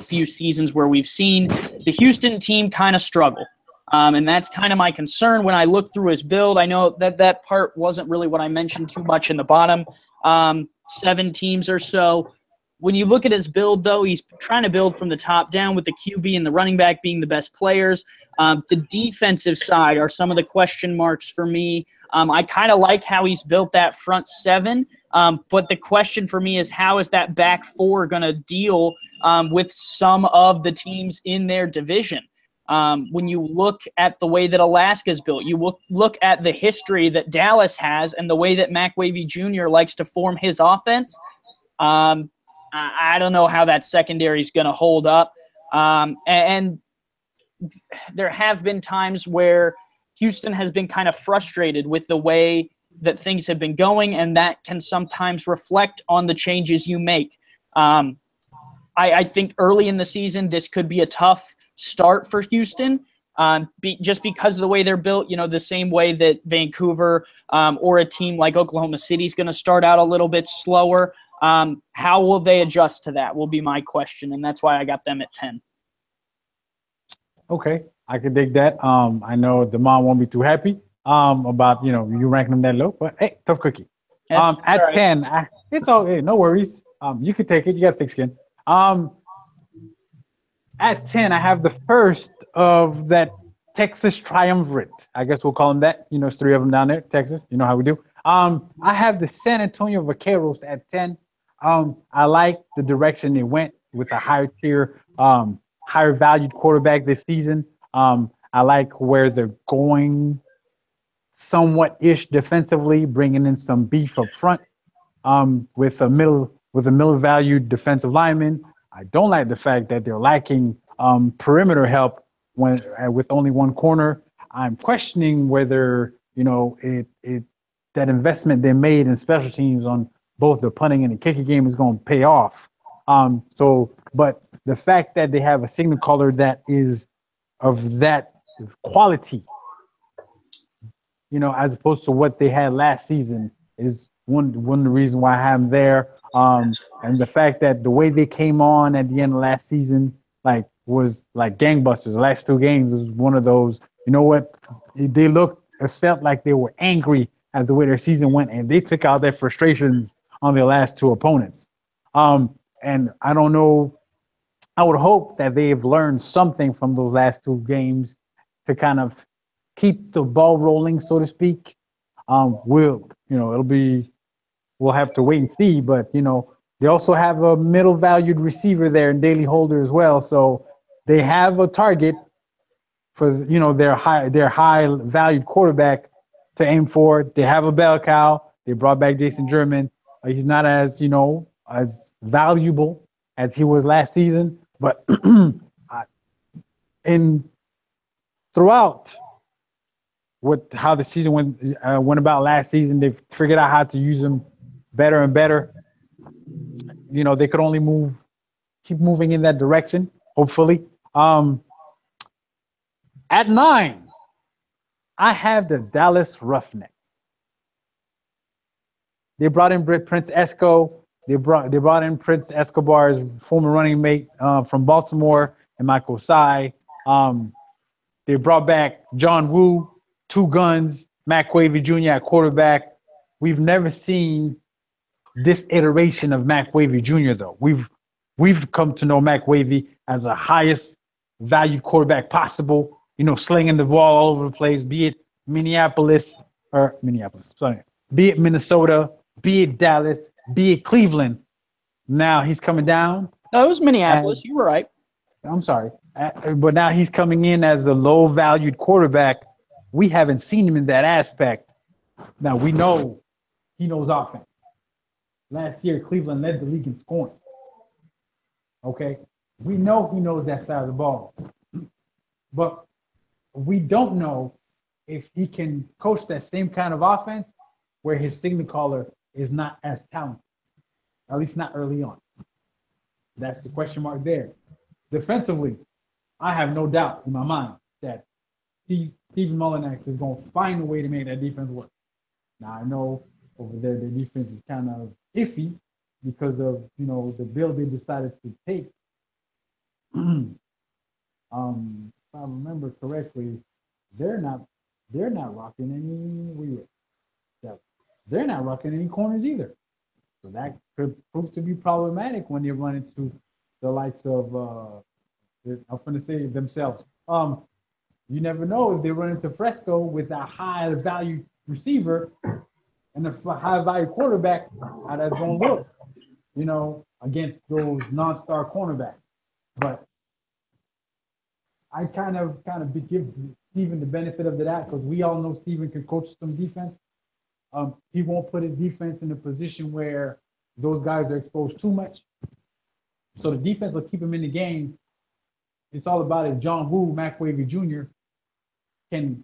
few seasons where we've seen the Houston team kind of struggle. And that's kind of my concern when I look through his build. I know that part wasn't really what I mentioned too much in the bottom 7 teams or so. When you look at his build, though, he's trying to build from the top down with the QB and the running back being the best players. The defensive side are some of the question marks for me. I kind of like how he's built that front 7, but the question for me is, how is that back 4 going to deal with some of the teams in their division? When you look at the way that Alaska's built, you look at the history that Dallas has and the way that Mac Wavy Jr. likes to form his offense, I don't know how that secondary is going to hold up. And there have been times where Houston has been kind of frustrated with the way that things have been going, and that can sometimes reflect on the changes you make. I think early in the season, this could be a tough start for Houston, just because of the way they're built, the same way that Vancouver or a team like Oklahoma City is going to start out a little bit slower. How will they adjust to that will be my question, and that's why I got them at 10. Okay, I can dig that. I know the mom won't be too happy about you ranking them that low, but hey, tough cookie. At right. 10, it's all hey, no worries. You can take it. You got thick skin. At 10, I have the first of that Texas triumvirate. I guess we'll call them that. It's three of them down there, Texas. You know how we do. I have the San Antonio Vaqueros at 10. I like the direction they went with a higher tier, higher valued quarterback this season. I like where they're going somewhat ish defensively, bringing in some beef up front with a middle valued defensive lineman. I don't like the fact that they're lacking perimeter help with only one corner. I'm questioning whether that investment they made in special teams on both the punting and the kicking game is going to pay off. But the fact that they have a signal caller that is of that quality, as opposed to what they had last season, is one of the reasons why I have them there. And the fact that the way they came on at the end of last season, was like gangbusters. The last two games was one of those. You know what? It felt like they were angry at the way their season went, and they took out their frustrations on their last two opponents. And I don't know. I would hope that they've learned something from those last two games to kind of keep the ball rolling, so to speak. We'll have to wait and see, but they also have a middle valued receiver there in Daily Holder as well. So they have a target for their high valued quarterback to aim for. They have a bell cow. They brought back Jason German. He's not as as valuable as he was last season, but throughout how the season went about last season, they've figured out how to use him better and better. They could only keep moving in that direction, hopefully. At 9, I have the Dallas Roughnecks. They brought in Prince Esco. They brought in Prince Escobar's former running mate from Baltimore, and Michael Sy. They brought back John Woo, two guns, Matt Wavy Jr. at quarterback. We've never seen this iteration of Mac Wavy Jr. though. We've come to know Mac Wavy as the highest valued quarterback possible, slinging the ball all over the place, be it be it Minnesota, be it Dallas, be it Cleveland. Now he's coming down. No, it was Minneapolis. You were right. I'm sorry. But now he's coming in as a low valued quarterback. We haven't seen him in that aspect. Now we know he knows offense. Last year, Cleveland led the league in scoring. Okay? We know he knows that side of the ball. But we don't know if he can coach that same kind of offense where his signal caller is not as talented, at least not early on. That's the question mark there. Defensively, I have no doubt in my mind that Stephen Mullinax is going to find a way to make that defense work. Now, I know over there the defense is kind of iffy because of the build they decided to take. If I remember correctly, they're not rocking any corners either. So that could prove to be problematic when they run into the likes of I'm going to say themselves. You never know if they run into Fresco with a high value receiver and a high value quarterback, how that's going to look, against those non-star cornerbacks. But I kind of give Steven the benefit of the doubt because we all know Steven can coach some defense. He won't put his defense in a position where those guys are exposed too much. So the defense will keep him in the game. It's all about if John Woo, Mac Wavy Jr. can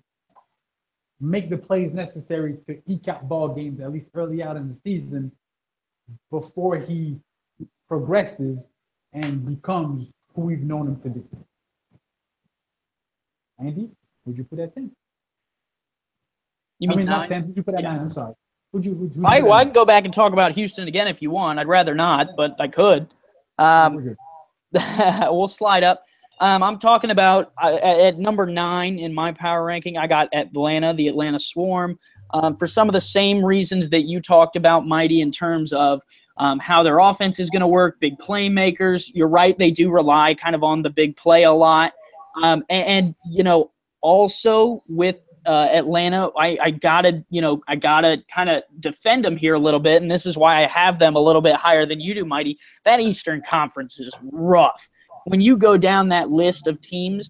make the plays necessary to eke out ball games, at least early out in the season, before he progresses and becomes who we've known him to be. Andy, would you put that 10? You mean 9? Not 10. Would you put that 9? I'm sorry. Would you I can go back and talk about Houston again if you want. I'd rather not, but I could. We'll slide up. I'm talking about at number 9 in my power ranking, I got Atlanta, the Atlanta Swarm, for some of the same reasons that you talked about, Mighty, in terms of how their offense is going to work, big playmakers. You're right, they do rely kind of on the big play a lot. And you know, also with Atlanta, I gotta kind of defend them here a little bit, and this is why I have them a little bit higher than you do, Mighty. That Eastern Conference is rough. When you go down that list of teams,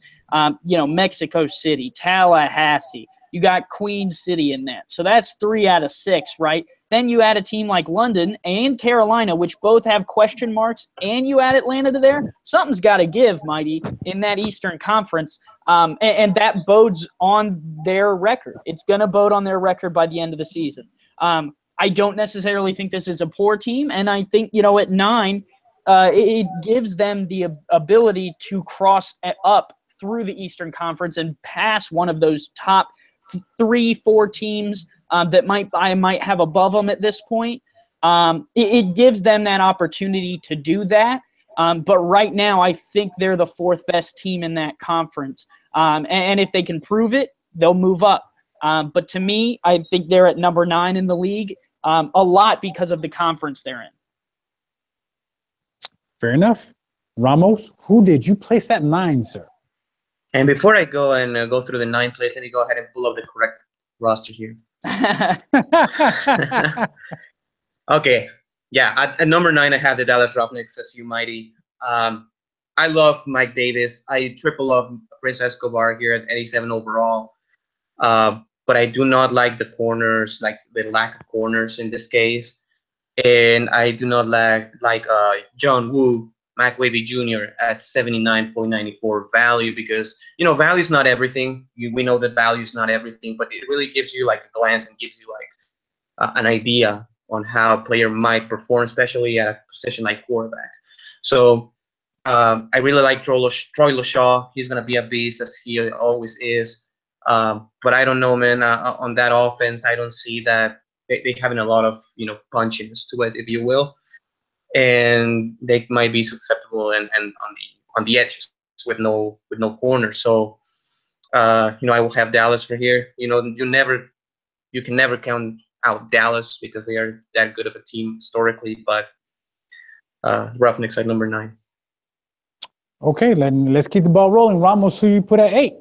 Mexico City, Tallahassee, you got Queen City in that. So that's 3 out of 6, right? Then you add a team like London and Carolina, which both have question marks, and you add Atlanta to there. Something's got to give, Mighty, in that Eastern Conference, and that bodes on their record. It's going to bode on their record by the end of the season. I don't necessarily think this is a poor team, and I think, at 9, it gives them the ability to cross up through the Eastern Conference and pass one of those top 3-4 teams that I might have above them at this point. It gives them that opportunity to do that. But right now, I think they're the 4th best team in that conference. And if they can prove it, they'll move up. But to me, I think they're at number 9 in the league, a lot because of the conference they're in. Fair enough. Ramos, who did you place at 9, sir? And before I go and go through the 9th place, let me go ahead and pull up the correct roster here. Okay. Yeah, at number 9, I have the Dallas Roughnecks, as you mighty. I love Mike Davis. I triple love Prince Escobar here at 87 overall. But I do not like the corners, like the lack of corners in this case. And I do not like John Woo, McWavy Jr. at 79.94 value because, value is not everything. We know that value is not everything, but it really gives you like a glance and gives you like an idea on how a player might perform, especially at a position like quarterback. So I really like Troy LaShaw. He's going to be a beast, as he always is. But I don't know, man. On that offense, I don't see that they having a lot of punches to it, if you will, and they might be susceptible and on the edges with no corner. So I will have Dallas for here. You can never count out Dallas because they are that good of a team historically. But Roughnecks at number 9. Okay, let's keep the ball rolling. Ramos, who you put at 8?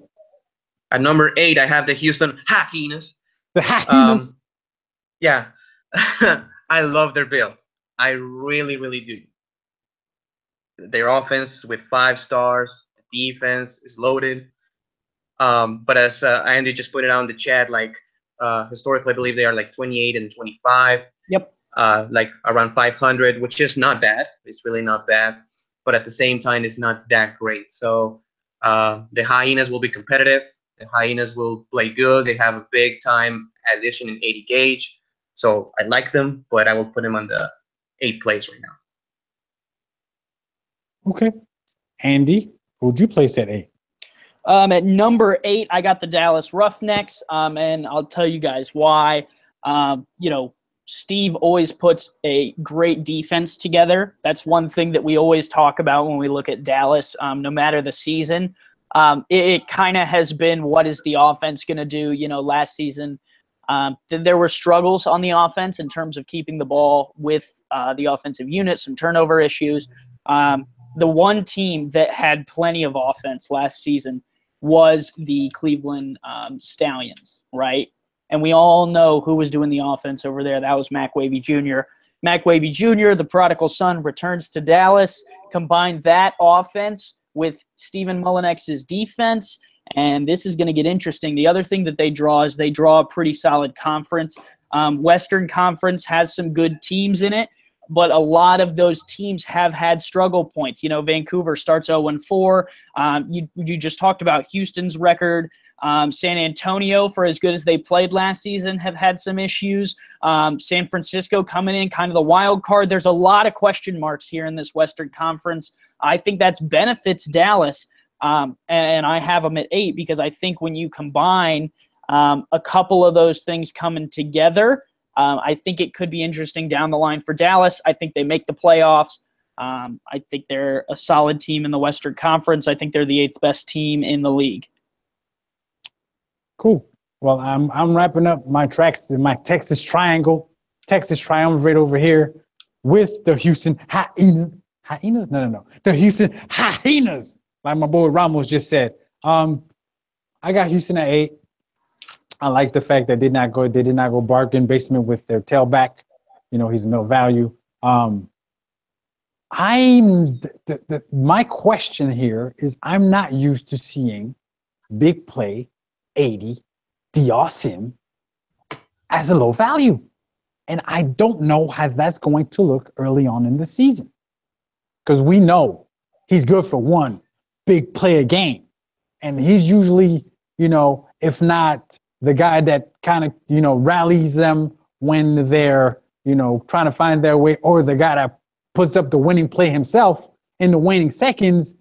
At number 8, I have the Houston Hyenas. The Hyenas. Yeah, I love their build. I really, really do. Their offense with 5 stars, the defense is loaded. But as Andy just put it out in the chat, like historically, I believe they are like 28 and 25. Yep. Like around 500, which is not bad. It's really not bad. But at the same time, it's not that great. So the Hyenas will be competitive. The Hyenas will play good. They have a big time addition in 80 gauge. So I like them, but I will put them on the 8th place right now. Okay. Andy, who'd you place at 8? At number 8, I got the Dallas Roughnecks, and I'll tell you guys why. Steve always puts a great defense together. That's one thing that we always talk about when we look at Dallas, no matter the season. It kind of has been, what is the offense going to do? Last season, there were struggles on the offense in terms of keeping the ball with the offensive unit, some turnover issues. The one team that had plenty of offense last season was the Cleveland Stallions, right? And we all know who was doing the offense over there. That was McWavy Jr. McWavy Jr., the prodigal son, returns to Dallas. Combine that offense with Stephen Mullinex's defense, and this is going to get interesting. The other thing that they draw is they draw a pretty solid conference. Western Conference has some good teams in it, but a lot of those teams have had struggle points. Vancouver starts 0-4. You just talked about Houston's record. San Antonio, for as good as they played last season, have had some issues. San Francisco coming in kind of the wild card. There's a lot of question marks here in this Western Conference. I think that benefits Dallas, and I have them at 8 because I think when you combine a couple of those things coming together, I think it could be interesting down the line for Dallas. I think they make the playoffs. I think they're a solid team in the Western Conference. I think they're the 8th best team in the league. Cool. Well, I'm wrapping up my Texas triumvirate over here with the Houston Hyenas. Hyenas? No. The Houston Hyenas, like my boy Ramos just said. I got Houston at 8. I like the fact that they did not go bargain basement with their tailback. He's no value. My question here is I'm not used to seeing big play 80 DR Sim as a low value. And I don't know how that's going to look early on in the season. Because we know he's good for one big play a game. And he's usually, if not the guy that kind of, rallies them when they're, trying to find their way, or the guy that puts up the winning play himself in the waning seconds.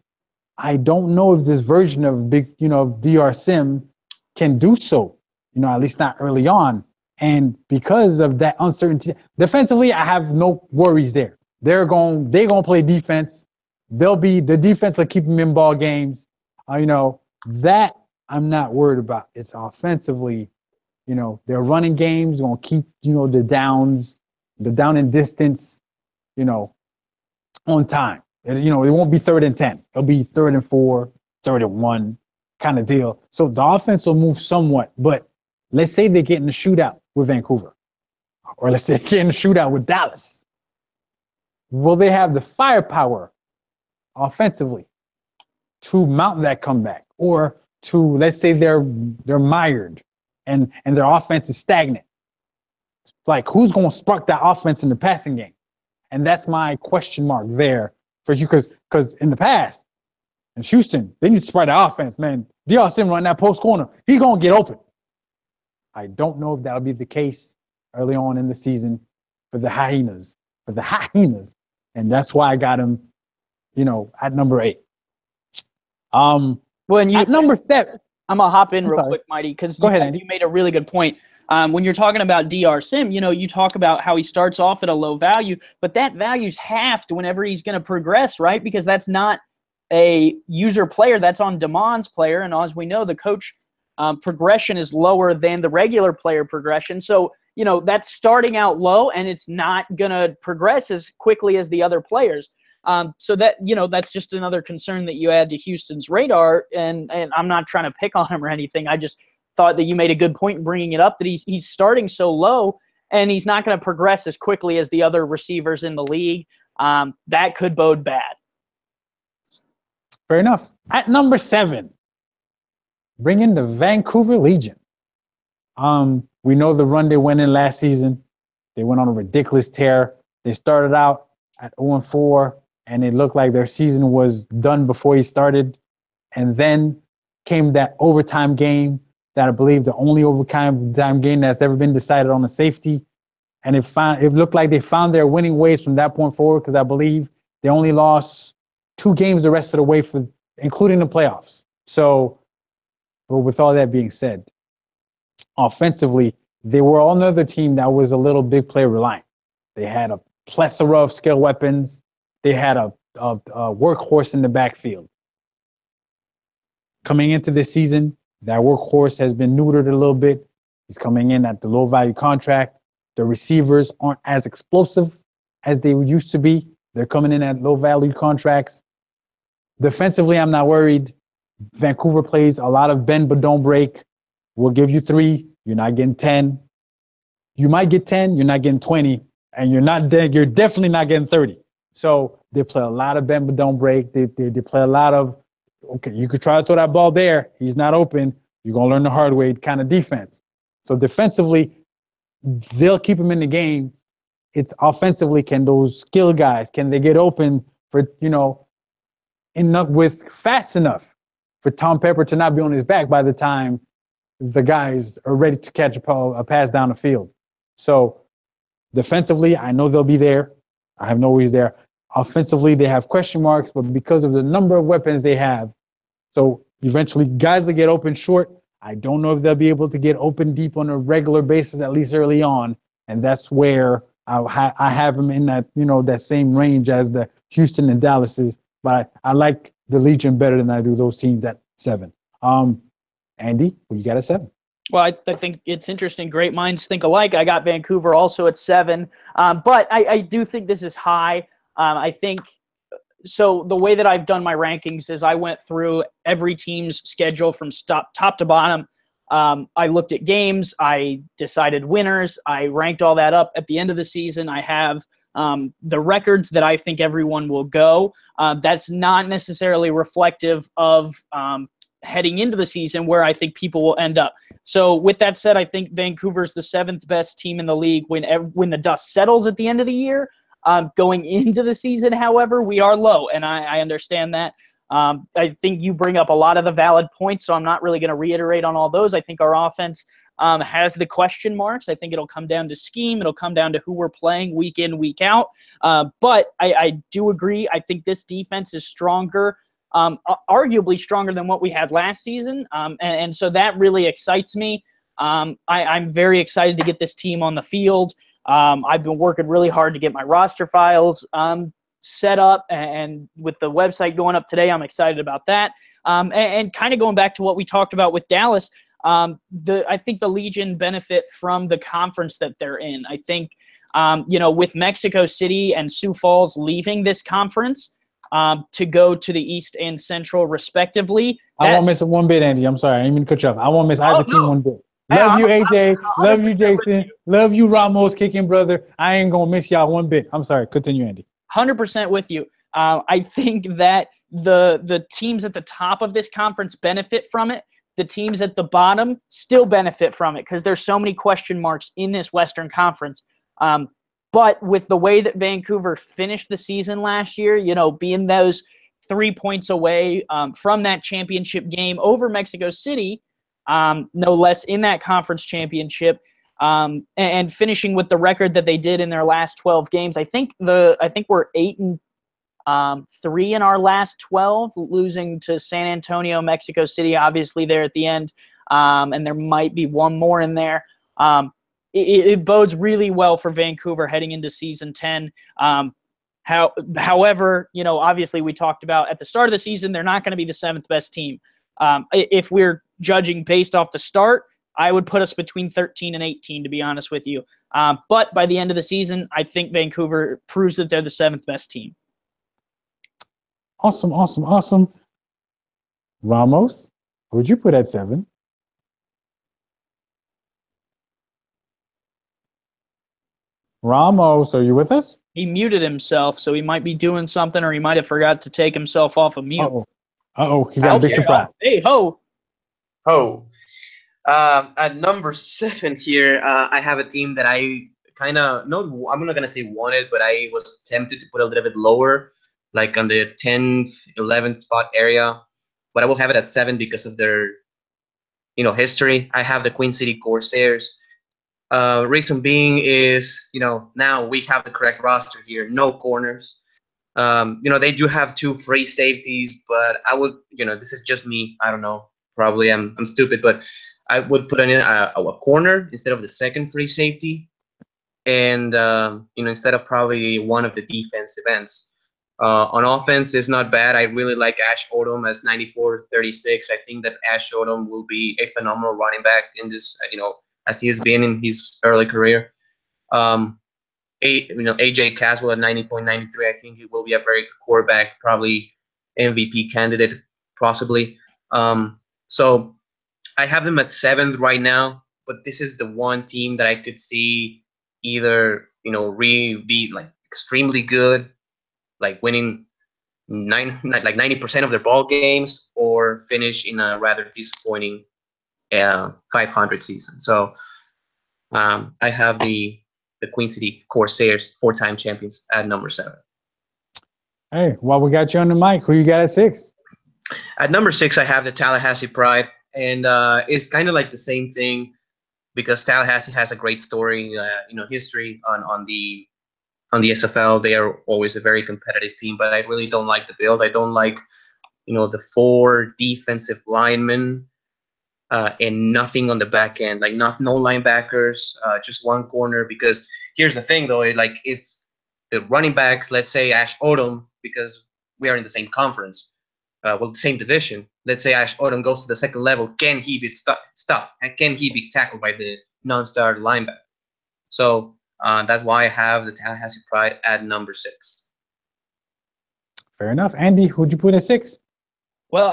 I don't know if this version of DR Sim can do so, at least not early on. And because of that uncertainty, defensively, I have no worries there. They're going to play defense. The defense will keep them in ball games. That I'm not worried about. It's offensively, their running games going to keep, the down and distance, on time. It won't be 3rd and 10. It'll be 3rd and 4, 3rd and 1 kind of deal. So the offense will move somewhat, but let's say they get in the shootout with Vancouver, or let's say they get in the shootout with Dallas. Will they have the firepower offensively to mount that comeback, or to, let's say they're mired and their offense is stagnant? Like, who's going to spark that offense in the passing game? And that's my question mark there for you, because in the past, in Houston, they need to spread the offense, man. DR Sim run that post corner. He's going to get open. I don't know if that'll be the case early on in the season for the Hyenas. And that's why I got him, at number 8. At number 7. I'm going to hop in real quick, Mighty, because you made a really good point. When you're talking about DR Sim, you talk about how he starts off at a low value, but that value's halved whenever he's going to progress, right? Because that's not a user player, that's on Damon's player. And as we know, the coach progression is lower than the regular player progression. So, that's starting out low, and it's not going to progress as quickly as the other players. So that, that's just another concern that you add to Houston's radar. And I'm not trying to pick on him or anything. I just thought that you made a good point in bringing it up, that he's starting so low and he's not going to progress as quickly as the other receivers in the league. That could bode bad. Fair enough. At number 7, bring in the Vancouver Legion. We know the run they went in last season. They went on a ridiculous tear. They started out at 0-4, and it looked like their season was done before he started. And then came that overtime game that I believe the only overtime game that's ever been decided on a safety. And it looked like they found their winning ways from that point forward, because I believe they only lost 2 games the rest of the way, including the playoffs. So, but with all that being said, offensively, they were another team that was a little big play reliant. They had a plethora of skill weapons. They had a workhorse in the backfield. Coming into this season, that workhorse has been neutered a little bit. He's coming in at the low value contract. The receivers aren't as explosive as they used to be. They're coming in at low value contracts. Defensively, I'm not worried. Vancouver plays a lot of bend but don't break. We'll give you 3. You're not getting 10. You might get 10. You're not getting 20. And you're definitely not getting 30. So they play a lot of bend but don't break. They play a lot of, okay, you could try to throw that ball there. He's not open. You're going to learn the hard way kind of defense. So defensively, they'll keep him in the game. It's offensively, can those skill guys, can they get open for, enough with fast enough for Tom Pepper to not be on his back by the time the guys are ready to catch a pass down the field. So defensively, I know they'll be there. I have no worries there. Offensively, they have question marks, but because of the number of weapons they have, so eventually guys that get open short, I don't know if they'll be able to get open deep on a regular basis, at least early on. And that's where I have them in that, that same range as the Houston and Dallases. But I like the Legion better than I do those teams at 7. Andy, what you got at 7? Well, I think it's interesting. Great minds think alike. I got Vancouver also at 7. But I do think this is high. I think so. The way that I've done my rankings is I went through every team's schedule from top to bottom. I looked at games. I decided winners. I ranked all that up. At the end of the season, I have the records that I think everyone will go. That's not necessarily reflective of heading into the season where I think people will end up. So with that said, I think Vancouver's the 7th best team in the league when the dust settles at the end of the year. Going into the season, however, we are low, and I understand that. I think you bring up a lot of the valid points, so I'm not really going to reiterate on all those. I think our offense has the question marks. I think it'll come down to scheme. It'll come down to who we're playing week in, week out. But I do agree. I think this defense is stronger, arguably stronger than what we had last season, and so that really excites me. I'm very excited to get this team on the field. I've been working really hard to get my roster files set up, and with the website going up today, I'm excited about that. And kind of going back to what we talked about with Dallas, I think the Legion benefit from the conference that they're in. I think, with Mexico City and Sioux Falls leaving this conference to go to the East and Central respectively. I won't miss it one bit, Andy. I'm sorry. I didn't mean to cut you off. I won't miss either team one bit. Love you, AJ. Love you, Jason. Love you, Ramos, kicking brother. I ain't going to miss y'all one bit. I'm sorry. Continue, Andy. 100% with you. I think that the teams at the top of this conference benefit from it. The teams at the bottom still benefit from it because there's so many question marks in this Western Conference. But with the way that Vancouver finished the season last year, being those 3 points away from that championship game over Mexico City, no less, in that conference championship, and finishing with the record that they did in their last 12 games. I think we're 8-3 in our last 12, losing to San Antonio, Mexico City, obviously there at the end, and there might be one more in there. It bodes really well for Vancouver heading into season 10. However, obviously we talked about at the start of the season, they're not going to be the 7th best team. If we're judging based off the start, I would put us between 13 and 18, to be honest with you. But by the end of the season, I think Vancouver proves that they're the 7th best team. Awesome. Ramos, who would you put at 7? Ramos, are you with us? He muted himself, so he might be doing something, or he might have forgot to take himself off of mute. He got a big surprise. Hey, ho. At number 7 here, I have a team that I I'm not going to say wanted, but I was tempted to put a little bit lower, like on the 10th, 11th spot area. But I will have it at 7 because of their, history. I have the Queen City Corsairs. Reason being is, now we have the correct roster here, no corners. They do have 2 free safeties, but I would, this is just me. I don't know. Probably I'm stupid, but I would put in a corner instead of the second free safety, and instead of probably one of the defensive ends. On offense, is not bad. I really like Ash Odom as 94-36. I think that Ash Odom will be a phenomenal running back in this, as he has been in his early career. AJ Caswell at 90.93. I think he will be a very good quarterback, probably MVP candidate, possibly. So I have them at 7th right now, but this is the one team that I could see either, be like extremely good, like winning 90% of their ball games, or finish in a rather disappointing 500 season. So I have the Queen City Corsairs, 4-time champions, at number 7. Hey, while we got you on the mic, who you got at 6? At number 6, I have the Tallahassee Pride. and it's kind of like the same thing because Tallahassee has a great story, history on the SFL. They are always a very competitive team, but I really don't like the build. I don't like, the four defensive linemen and nothing on the back end, like no linebackers, just one corner. Because here's the thing, though, like if the running back, let's say Ash Odom, because we are in the same conference, the same division. Let's say Ash Odom goes to the second level. Can he be stopped? And can he be tackled by the non-starter linebacker? So that's why I have the Tallahassee Pride at number 6. Fair enough. Andy, who'd you put at 6? Well,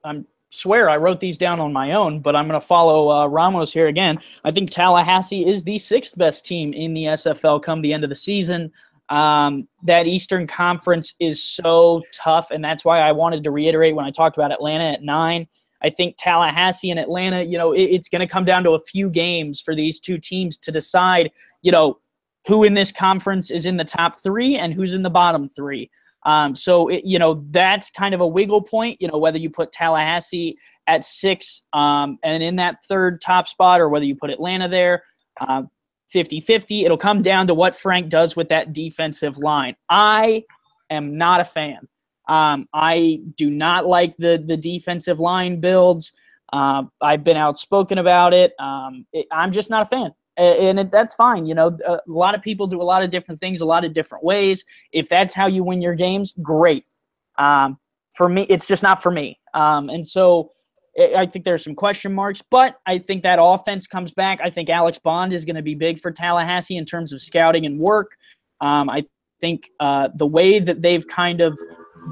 I'm swear I wrote these down on my own, but I'm going to follow Ramos here again. I think Tallahassee is the 6th best team in the SFL come the end of the season. That Eastern Conference is so tough, and that's why I wanted to reiterate when I talked about Atlanta at 9. I think Tallahassee and Atlanta, it's going to come down to a few games for these two teams to decide, who in this conference is in the top 3 and who's in the bottom 3. That's kind of a wiggle point, whether you put Tallahassee at 6 and in that third top spot, or whether you put Atlanta there, 50-50. It'll come down to what Frank does with that defensive line. I am not a fan. I do not like the defensive line builds. I've been outspoken about it. I'm just not a fan. And that's fine. A lot of people do a lot of different things, a lot of different ways. If that's how you win your games, great. For me, it's just not for me. And so I think there are some question marks, but I think that offense comes back. I think Alex Bond is going to be big for Tallahassee in terms of scouting and work. I think the way that they've kind of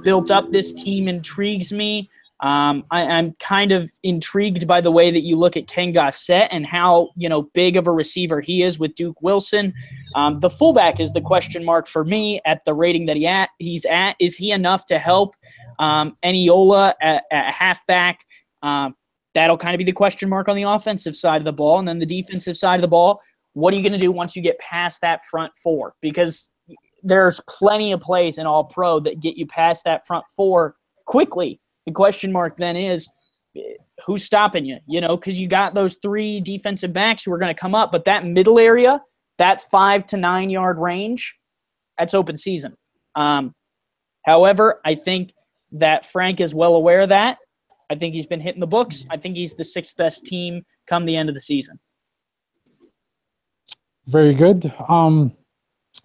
built up this team intrigues me. I'm kind of intrigued by the way that you look at Ken Gossett and how, big of a receiver he is with Duke Wilson. The fullback is the question mark for me at the rating that he's at. Is he enough to help Eniola at halfback? That'll kind of be the question mark on the offensive side of the ball. And then the defensive side of the ball, what are you going to do once you get past that front 4? Because there's plenty of plays in All-Pro that get you past that front 4 quickly. The question mark then is, who's stopping you? Because you got those 3 defensive backs who are going to come up, but that middle area, that 5 to 9 yard range, that's open season. However, I think that Frank is well aware of that. I think he's been hitting the books. I think he's the 6th best team come the end of the season. Very good.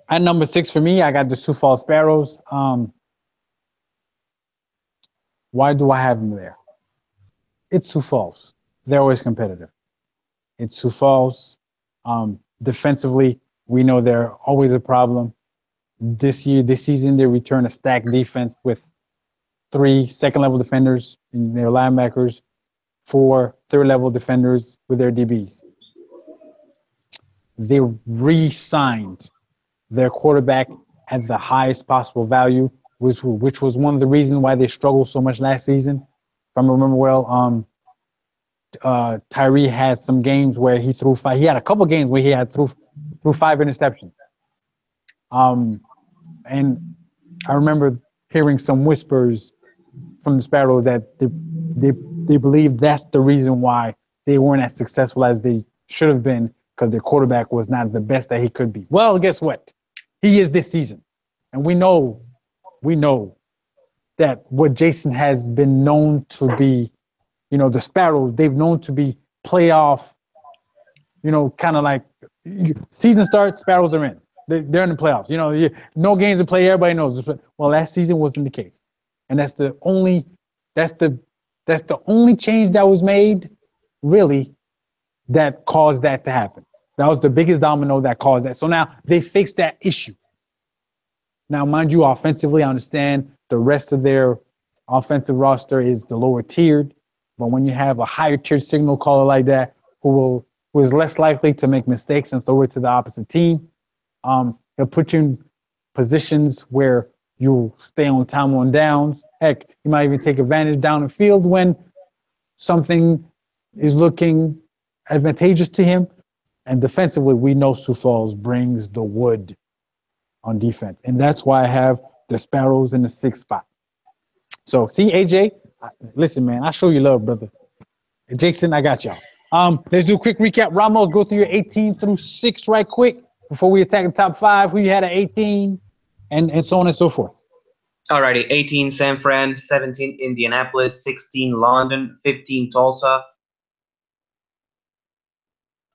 At number 6 for me, I got the Sioux Falls Sparrows. Why do I have them there? It's Sioux Falls. They're always competitive. It's Sioux Falls. Defensively, we know they're always a problem. This season, they return a stacked defense with 3 second-level defenders in their linebackers, 4 third-level defenders with their DBs. They re-signed their quarterback at the highest possible value, which was one of the reasons why they struggled so much last season. If I remember well, Tyree had some games where he threw 5. He had a couple games where he had threw 5 interceptions. And I remember hearing some whispers from the Sparrows that they believe that's the reason why they weren't as successful as they should have been, because their quarterback was not the best that he could be. Well, guess what? He is this season. And we know that what Jason has been known to be, the Sparrows, they've known to be playoff, kind of like season starts, Sparrows are in. They're in the playoffs. No games to play, everybody knows. Well, last season wasn't the case. And that's the only change that was made, really, that caused that to happen. That was the biggest domino that caused that. So now they fixed that issue. Now, mind you, offensively, I understand the rest of their offensive roster is the lower tiered, but when you have a higher tiered signal caller like that, who is less likely to make mistakes and throw it to the opposite team, he'll put you in positions where you'll stay on time on downs. Heck, you might even take advantage down the field when something is looking advantageous to him. And defensively, we know Sioux Falls brings the wood on defense. And that's why I have the Sparrows in the 6th spot. So, see, AJ, listen, man, I show you love, brother. Jason, I got y'all. Let's do a quick recap. Ramos, go through your 18 through 6 right quick before we attack the top 5. Who you had at 18, and so on and so forth. Alrighty, 18 San Fran, 17 Indianapolis, 16 London, 15 Tulsa,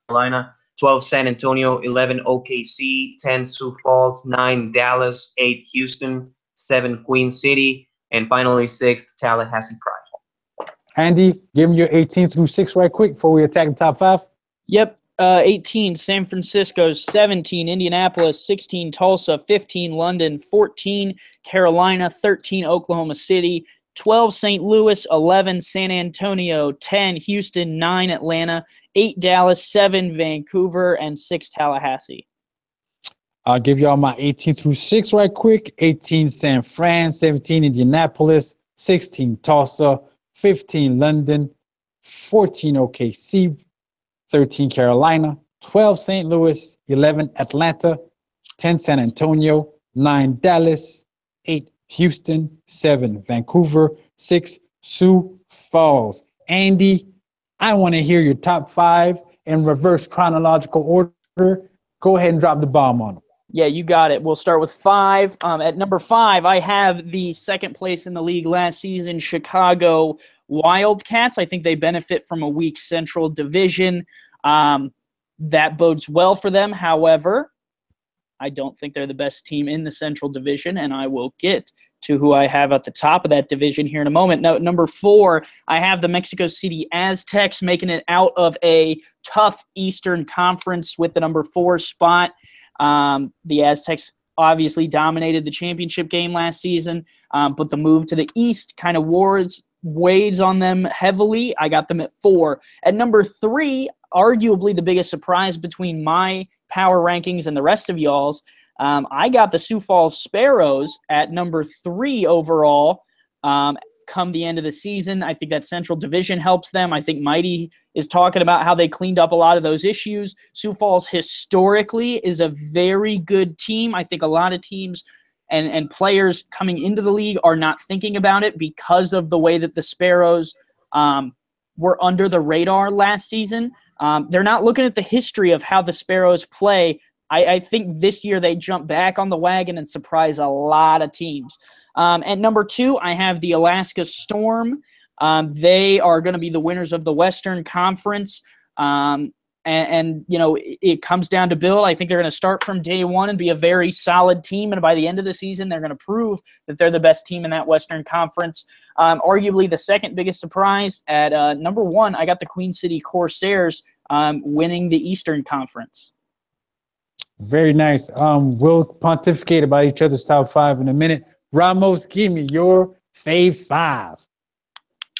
Carolina, 12 San Antonio, 11 OKC, 10 Sioux Falls, 9 Dallas, 8 Houston, 7 Queen City, and finally 6 Tallahassee Pride. Andy, give me your 18 through 6 right quick before we attack the top 5. Yep. 18, San Francisco. 17, Indianapolis. 16, Tulsa. 15, London. 14, Carolina. 13, Oklahoma City. 12, St. Louis. 11, San Antonio. 10, Houston. 9, Atlanta. 8, Dallas. 7, Vancouver. And 6, Tallahassee. I'll give y'all my 18 through 6 right quick. 18, San Fran. 17, Indianapolis. 16, Tulsa. 15, London. 14, OKC. 13, Carolina. 12, St. Louis. 11, Atlanta. 10, San Antonio. 9, Dallas. 8, Houston. 7, Vancouver. 6, Sioux Falls. Andy, I want to hear your top 5 in reverse chronological order. Go ahead and drop the bomb on them. Yeah, you got it. We'll start with 5. At number 5, I have the second place in the league last season, Chicago Wildcats. I think they benefit from a weak Central Division. That bodes well for them. However, I don't think they're the best team in the Central Division, and I will get to who I have at the top of that division here in a moment. Now, number 4, I have the Mexico City Aztecs making it out of a tough Eastern Conference with the number 4 spot. The Aztecs obviously dominated the championship game last season, but the move to the East kind of weighs on them heavily. I got them at 4. At number 3, arguably the biggest surprise between my power rankings and the rest of y'all's, I got the Sioux Falls Sparrows at number 3 overall. Come the end of the season, I think that Central Division helps them. I think Mighty is talking about how they cleaned up a lot of those issues. Sioux Falls historically is a very good team. I think a lot of teams and players coming into the league are not thinking about it because of the way that the Sparrows were under the radar last season. They're not looking at the history of how the Sparrows play. I think this year they jump back on the wagon and surprise a lot of teams. At number 2, I have the Alaska Storm. They are going to be the winners of the Western Conference. And you know, it comes down to build. I think they're going to start from day one and be a very solid team. And by the end of the season, they're going to prove that they're the best team in that Western Conference. Arguably the second biggest surprise at number 1, I got the Queen City Corsairs winning the Eastern Conference. Very nice. We'll pontificate about each other's top 5 in a minute. Ramos, give me your fave 5.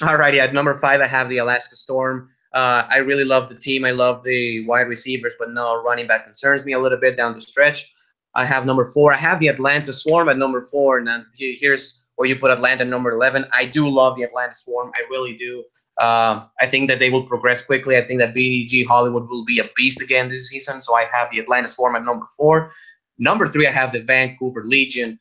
Alrighty, at number 5, I have the Alaska Storm. I really love the team. I love the wide receivers, but no, running back concerns me a little bit down the stretch. I have number 4. I have the Atlanta Swarm at number 4. And here's where you put Atlanta number 11. I do love the Atlanta Swarm. I really do. I think that they will progress quickly. I think that BDG Hollywood will be a beast again this season. So I have the Atlanta Swarm at number 4. Number 3, I have the Vancouver Legion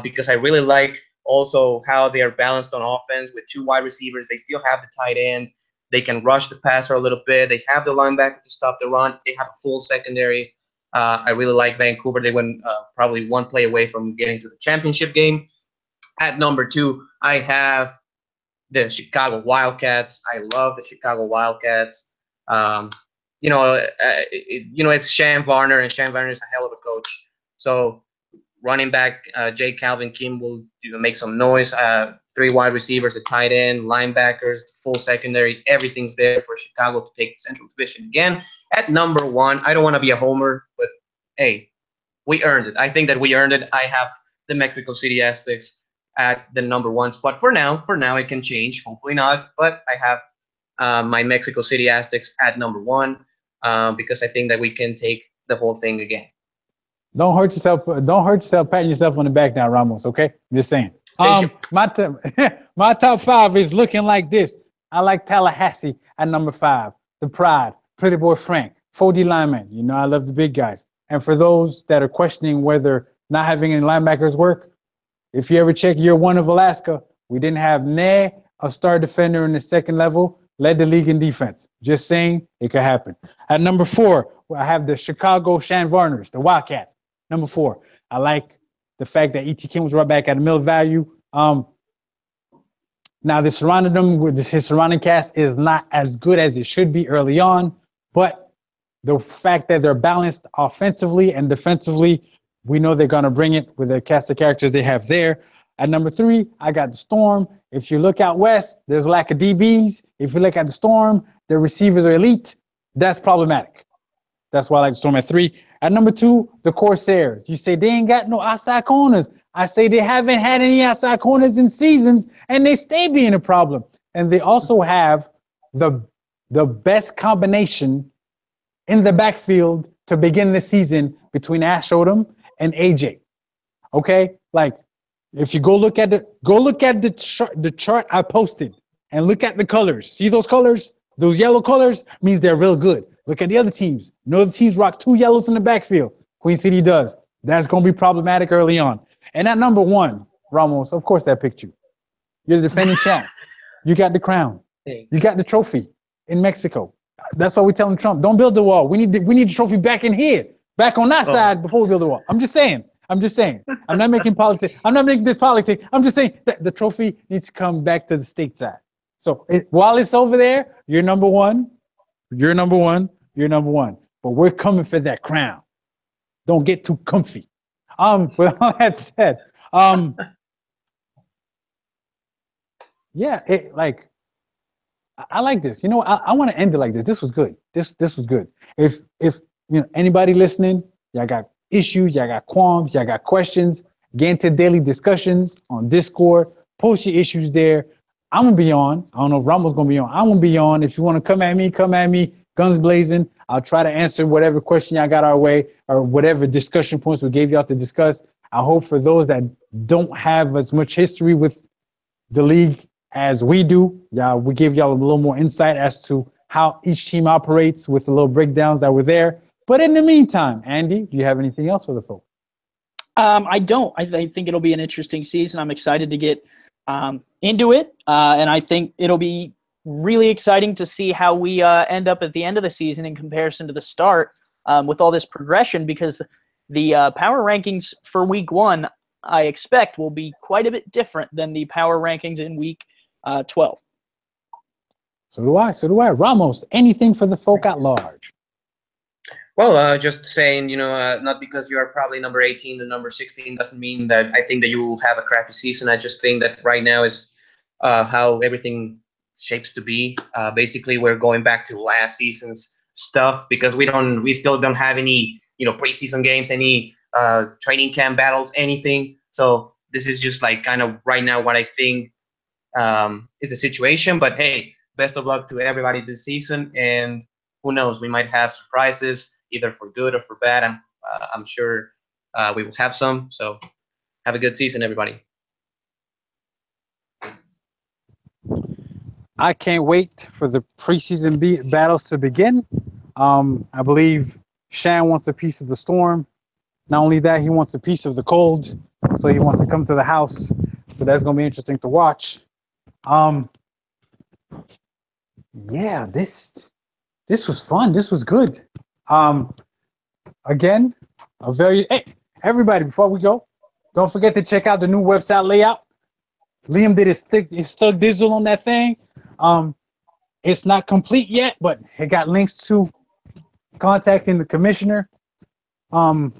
because I really like also how they are balanced on offense with 2 wide receivers. They still have the tight end. They can rush the passer a little bit. They have the linebacker to stop the run. They have a full secondary. I really like Vancouver. They went probably 1 play away from getting to the championship game. At number 2, I have the Chicago Wildcats. I love the Chicago Wildcats. It's Sham Varner, and Sham Varner is a hell of a coach. So running back Jay Calvin Kim will make some noise. 3 wide receivers, a tight end, linebackers, full secondary. Everything's there for Chicago to take the Central Division again. At number 1, I don't want to be a homer, but hey, we earned it. I think that we earned it. I have the Mexico City Aztecs at the number 1 spot. For now, it can change. Hopefully not. But I have my Mexico City Aztecs at number 1 because I think that we can take the whole thing again. Don't hurt yourself. Don't hurt yourself patting yourself on the back now, Ramos. Okay, just saying. My top 5 is looking like this. I like Tallahassee at number 5. The Pride, Pretty Boy Frank, 4D lineman. You know I love the big guys. And for those that are questioning whether not having any linebackers work, if you ever check year 1 of Alaska, we didn't have a star defender in the second level. led the league in defense. Just saying, it could happen. At number 4, I have the Chicago Shan Varners, the Wildcats. Number 4, I like the fact that E.T. King was right back at a middle value. Now, the surrounding them with his surrounding cast is not as good as it should be early on, but the fact that they're balanced offensively and defensively, we know they're going to bring it with the cast of characters they have there. At number 3, I got the Storm. If you look out west, there's a lack of DBs. If you look at the Storm, their receivers are elite. That's problematic. That's why I like the Storm at 3. At number 2, the Corsairs. You say they ain't got no outside corners. I say they haven't had any outside corners in seasons, and they stay being a problem. And they also have the best combination in the backfield to begin the season between Ash Odom and AJ. Okay, like if you go look at the chart I posted and look at the colors. See those colors? Those yellow colors means they're real good. Look at the other teams. No other teams rock 2 yellows in the backfield. Queen City does. That's going to be problematic early on. And at number 1, Ramos, of course I picked you. You're the defending champ. You got the crown. You got the trophy in Mexico. That's why we're telling Trump, don't build the wall. We need the trophy back in here, back on that side before we build the wall. I'm just saying. I'm not making politics. I'm not making this politics. I'm just saying that the trophy needs to come back to the stateside. So while it's over there, you're number 1. You're number 1. You're number 1. But we're coming for that crown. Don't get too comfy. With all that said, yeah, I like this. You know, I want to end it like this. This was good. This was good. If anybody listening, y'all got issues, y'all got qualms, y'all got questions, get into daily discussions on Discord. Post your issues there. I'm gonna be on. I don't know if Ramos gonna be on. I'm gonna be on. If you want to come at me, guns blazing. I'll try to answer whatever question y'all got our way or whatever discussion points we gave y'all to discuss. I hope for those that don't have as much history with the league as we do, we give y'all a little more insight as to how each team operates with the little breakdowns that were there. But in the meantime, Andy, do you have anything else for the folks? I don't. I think it'll be an interesting season. I'm excited to get into it, and I think it'll be really exciting to see how we end up at the end of the season in comparison to the start with all this progression, because the power rankings for week 1, I expect, will be quite a bit different than the power rankings in week 12. So do I. Ramos, anything for the folk at large? Well, just saying, not because you are probably number 18 and number 16 doesn't mean that I think that you will have a crappy season. I just think that right now is how everything shapes to be. Basically, we're going back to last season's stuff because we still don't have any, preseason games, any training camp battles, anything. So this is just like kind of right now what I think is the situation. But hey, best of luck to everybody this season, and who knows, we might have surprises either for good or for bad. I'm sure we will have some. So have a good season, everybody. I can't wait for the preseason battles to begin. I believe Shan wants a piece of the Storm. Not only that, he wants a piece of the cold. So he wants to come to the house. So that's going to be interesting to watch. Yeah, this was fun. This was good. Again, hey, everybody, before we go, don't forget to check out the new website layout. Liam did his thug dizzle on that thing. It's not complete yet, but it got links to contacting the commissioner.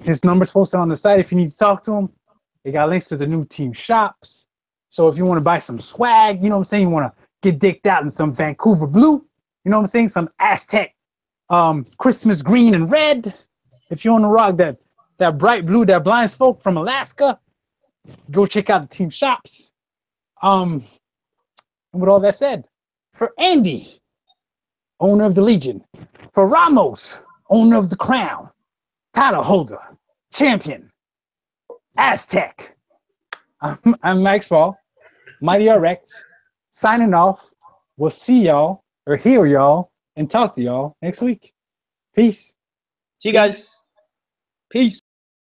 His number's posted on the site if you need to talk to him. It got links to the new team shops. So if you want to buy some swag, you know what I'm saying, you want to get dicked out in some Vancouver blue, you know what I'm saying, some Aztec Christmas green and red. If you want to rock that bright blue that blinds folk from Alaska, go check out the team shops. And with all that said, for Andy, owner of the Legion, for Ramos, owner of the crown, title holder, champion, Aztec, I'm Max Paul, Mighty RX, signing off. We'll see y'all or hear y'all and talk to y'all next week. Peace. See you guys. Peace.